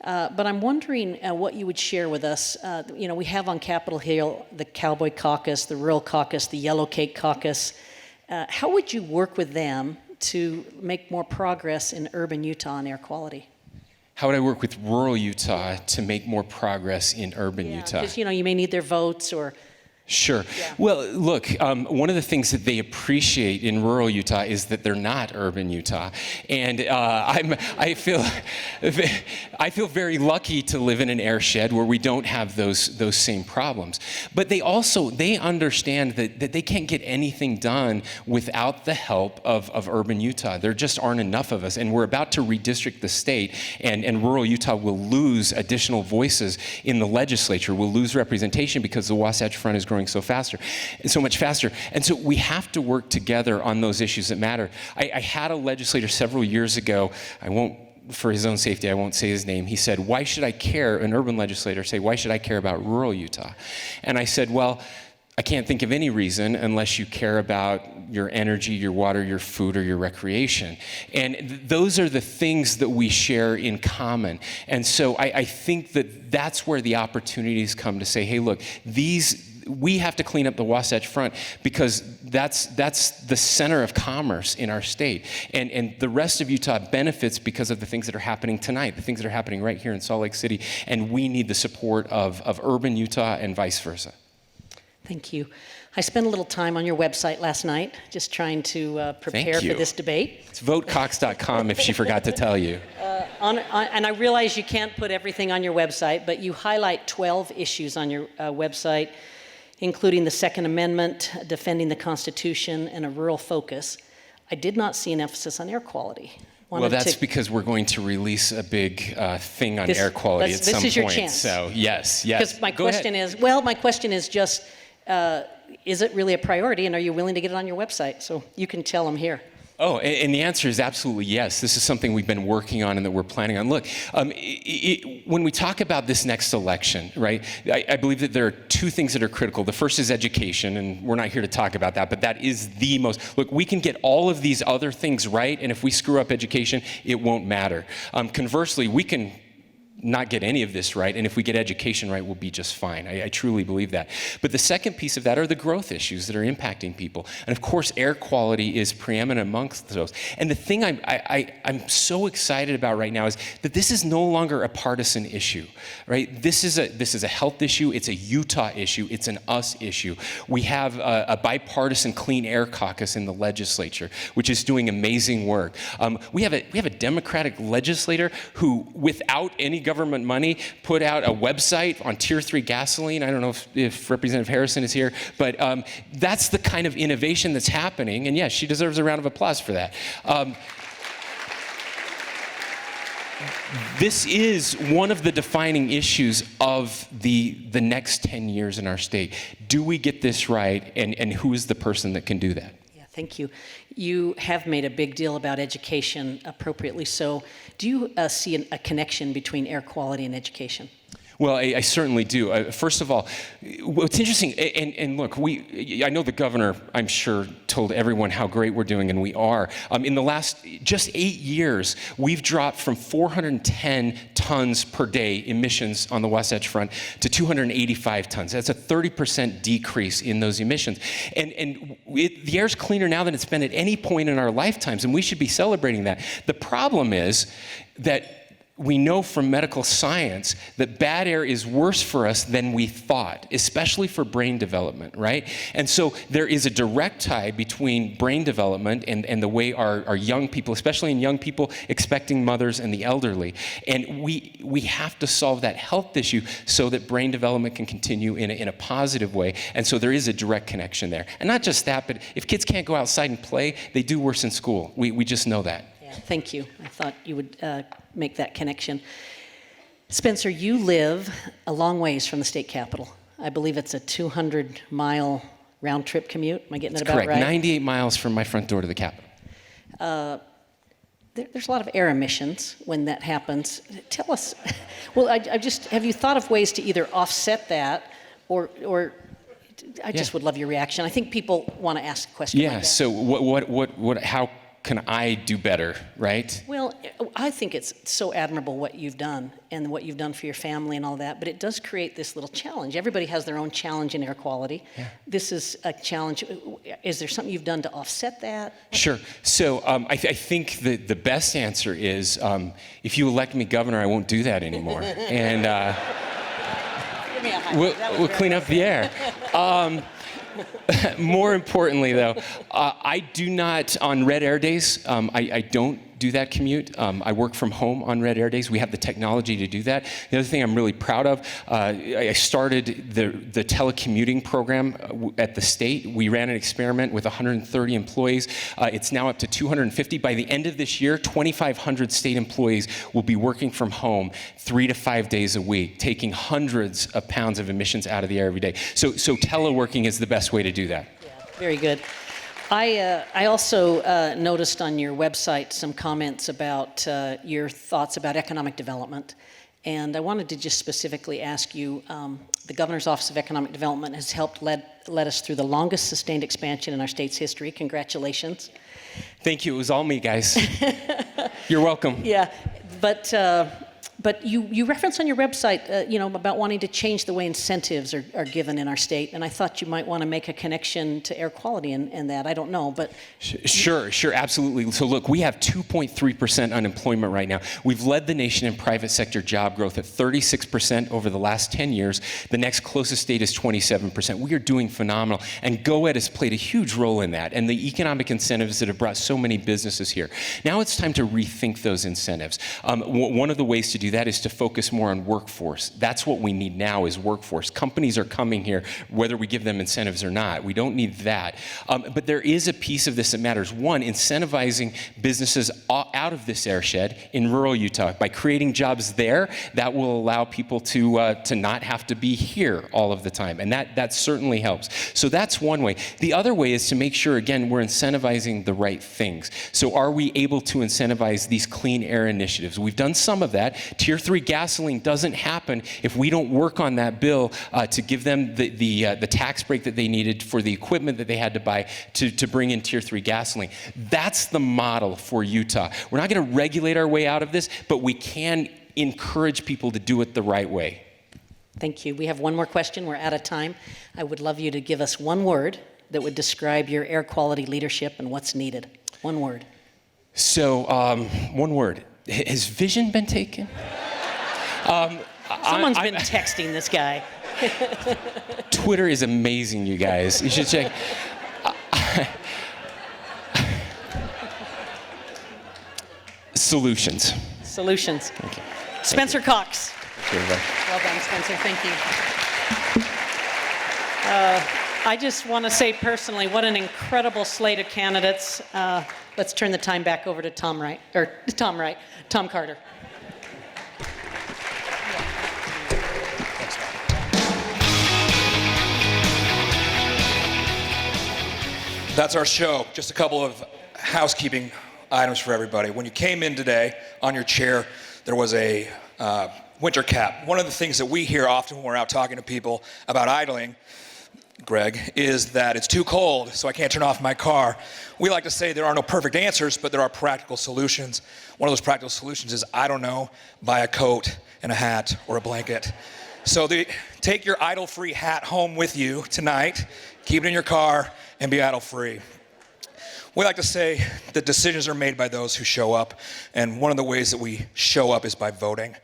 [SPEAKER 2] But I'm wondering what you would share with us. We have on Capitol Hill the Cowboy Caucus, the Rural Caucus, the Yellow Cake Caucus. How would you work with them to make more progress in urban Utah on air quality?
[SPEAKER 8] How would I work with rural Utah to make more progress in urban Utah?
[SPEAKER 2] Because, you may need their votes or...
[SPEAKER 8] Sure. Yeah. Well, look, one of the things that they appreciate in rural Utah is that they're not urban Utah, and I feel very lucky to live in an airshed where we don't have those same problems. But they understand that they can't get anything done without the help of urban Utah. There just aren't enough of us, and we're about to redistrict the state, and rural Utah will lose additional voices in the legislature. We'll lose representation because the Wasatch Front is growing so much faster. And so we have to work together on those issues that matter. I had a legislator several years ago, for his own safety, I won't say his name. He said, why should I care, an urban legislator say, why should I care about rural Utah? And I said, well, I can't think of any reason unless you care about your energy, your water, your food, or your recreation. And those are the things that we share in common. And so I think that's where the opportunities come to say, hey, look, we have to clean up the Wasatch Front because that's the center of commerce in our state. And the rest of Utah benefits because of the things that are happening tonight, the things that are happening right here in Salt Lake City. And we need the support of urban Utah and vice versa.
[SPEAKER 2] Thank you. I spent a little time on your website last night, just trying to prepare
[SPEAKER 8] Thank you.
[SPEAKER 2] for this debate.
[SPEAKER 8] It's votecox.com if she forgot to tell you.
[SPEAKER 2] And I realize you can't put everything on your website, but you highlight 12 issues on your website, including the Second Amendment, defending the Constitution, and a rural focus. I did not see an emphasis on air quality.
[SPEAKER 8] Well, that's because we're going to release a big thing on air quality at some point.
[SPEAKER 2] This is your chance.
[SPEAKER 8] So, yes.
[SPEAKER 2] Because my question is just, is it really a priority, and are you willing to get it on your website? So you can tell them here.
[SPEAKER 8] Oh, and the answer is absolutely yes. This is something we've been working on and that we're planning on. Look, when we talk about this next election, right, I believe that there are two things that are critical. The first is education, and we're not here to talk about that, but that is the most. Look, we can get all of these other things right, and if we screw up education, it won't matter. Conversely, we can not get any of this right, and if we get education right, we'll be just fine. I truly believe that. But the second piece of that are the growth issues that are impacting people. And of course, air quality is preeminent amongst those. And the thing I'm so excited about right now is that this is no longer a partisan issue, right? This is a health issue, it's a Utah issue, it's an us issue. We have a bipartisan clean air caucus in the legislature, which is doing amazing work. We have a Democratic legislator who, without any government money, put out a website on Tier 3 gasoline. I don't know if Representative Harrison is here, but that's the kind of innovation that's happening. And yes, she deserves a round of applause for that. This is one of the defining issues of the next 10 years in our state. Do we get this right, and who is the person that can do that?
[SPEAKER 2] Thank you. You have made a big deal about education, appropriately so. Do you see a connection between air quality and education?
[SPEAKER 8] Well, I certainly do. First of all, what's interesting, and look, I know the governor, I'm sure, told everyone how great we're doing, and we are. In the last just 8 years, we've dropped from 410 tons per day emissions on the Wasatch Front to 285 tons. That's a 30% decrease in those emissions. And the air's cleaner now than it's been at any point in our lifetimes, and we should be celebrating that. The problem is that we know from medical science that bad air is worse for us than we thought, especially for brain development, right? And so there is a direct tie between brain development and the way our young people, especially in young people, expecting mothers and the elderly. And we have to solve that health issue so that brain development can continue in a positive way. And so there is a direct connection there. And not just that, but if kids can't go outside and play, they do worse in school. We just know that.
[SPEAKER 2] Thank you. I thought you would make that connection. Spencer, you live a long ways from the state capitol. I believe it's a 200-mile round-trip commute. Am I getting it about right?
[SPEAKER 8] Correct. 98 miles from my front door to the capitol.
[SPEAKER 2] There's a lot of air emissions when that happens. Tell us, well, have you thought of ways to either offset that or I just would love your reaction. I think people want to ask questions like that.
[SPEAKER 8] So how can I do better, right?
[SPEAKER 2] Well, I think it's so admirable what you've done and what you've done for your family and all that, but it does create this little challenge. Everybody has their own challenge in air quality. Yeah. This is a challenge. Is there something you've done to offset that?
[SPEAKER 8] Sure. So I think the best answer is if you elect me governor, I won't do that anymore. And we'll clean up the air. More importantly, though, I do not, on red air days, I don't do that commute. I work from home on red air days. We have the technology to do that. The other thing I'm really proud of, I started the telecommuting program at the state. We ran an experiment with 130 employees. It's now up to 250. By the end of this year, 2,500 state employees will be working from home 3 to 5 days a week, taking hundreds of pounds of emissions out of the air every day. So teleworking is the best way to do that.
[SPEAKER 2] Yeah, very good. I also noticed on your website some comments about your thoughts about economic development. And I wanted to just specifically ask you, the Governor's Office of Economic Development has helped lead us through the longest sustained expansion in our state's history. Congratulations.
[SPEAKER 8] Thank you. It was all me, guys. You're welcome.
[SPEAKER 2] Yeah, but But you reference on your website, about wanting to change the way incentives are given in our state, and I thought you might want to make a connection to air quality and that. I don't know, but
[SPEAKER 8] Sure, absolutely. So look, we have 2.3% unemployment right now. We've led the nation in private sector job growth at 36% over the last 10 years. The next closest state is 27%. We are doing phenomenal, and GoEd has played a huge role in that, and the economic incentives that have brought so many businesses here. Now it's time to rethink those incentives. One of the ways to do that is to focus more on workforce. That's what we need now is workforce. Companies are coming here, whether we give them incentives or not. We don't need that. But there is a piece of this that matters. One, incentivizing businesses out of this airshed in rural Utah. By creating jobs there, that will allow people to not have to be here all of the time. And that certainly helps. So that's one way. The other way is to make sure, again, we're incentivizing the right things. So are we able to incentivize these clean air initiatives? We've done some of that. Tier 3 gasoline doesn't happen if we don't work on that bill to give them the tax break that they needed for the equipment that they had to buy to bring in Tier 3 gasoline. That's the model for Utah. We're not going to regulate our way out of this, but we can encourage people to do it the right way.
[SPEAKER 2] thank you. We have one more question. We're out of time. I would love you to give us one word that would describe your air quality leadership and what's needed. One word.
[SPEAKER 8] So, one word. Has vision been taken?
[SPEAKER 2] Someone's been texting this guy.
[SPEAKER 8] Twitter is amazing, you guys. You should check. Solutions.
[SPEAKER 2] Solutions.
[SPEAKER 8] Thank you.
[SPEAKER 2] Spencer Cox.
[SPEAKER 8] Thank you, everybody.
[SPEAKER 2] Well done, Spencer. Thank you. I just want to say personally, what an incredible slate of candidates. Let's turn the time back over to Tom Carter.
[SPEAKER 1] That's our show. Just a couple of housekeeping items for everybody. When you came in today, on your chair, there was a winter cap. One of the things that we hear often when we're out talking to people about idling, Greg, is that it's too cold, so I can't turn off my car. We like to say there are no perfect answers, but there are practical solutions. One of those practical solutions is, I don't know, buy a coat and a hat or a blanket. So take your idle-free hat home with you tonight, keep it in your car, and be idle-free. We like to say that decisions are made by those who show up, and one of the ways that we show up is by voting.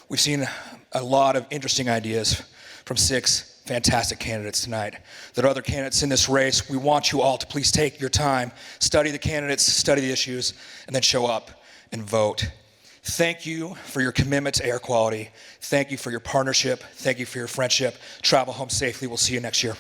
[SPEAKER 1] We've seen a lot of interesting ideas from 6 fantastic candidates tonight. There are other candidates in this race. We want you all to please take your time, study the candidates, study the issues, and then show up and vote. Thank you for your commitment to air quality. Thank you for your partnership. Thank you for your friendship. Travel home safely. We'll see you next year.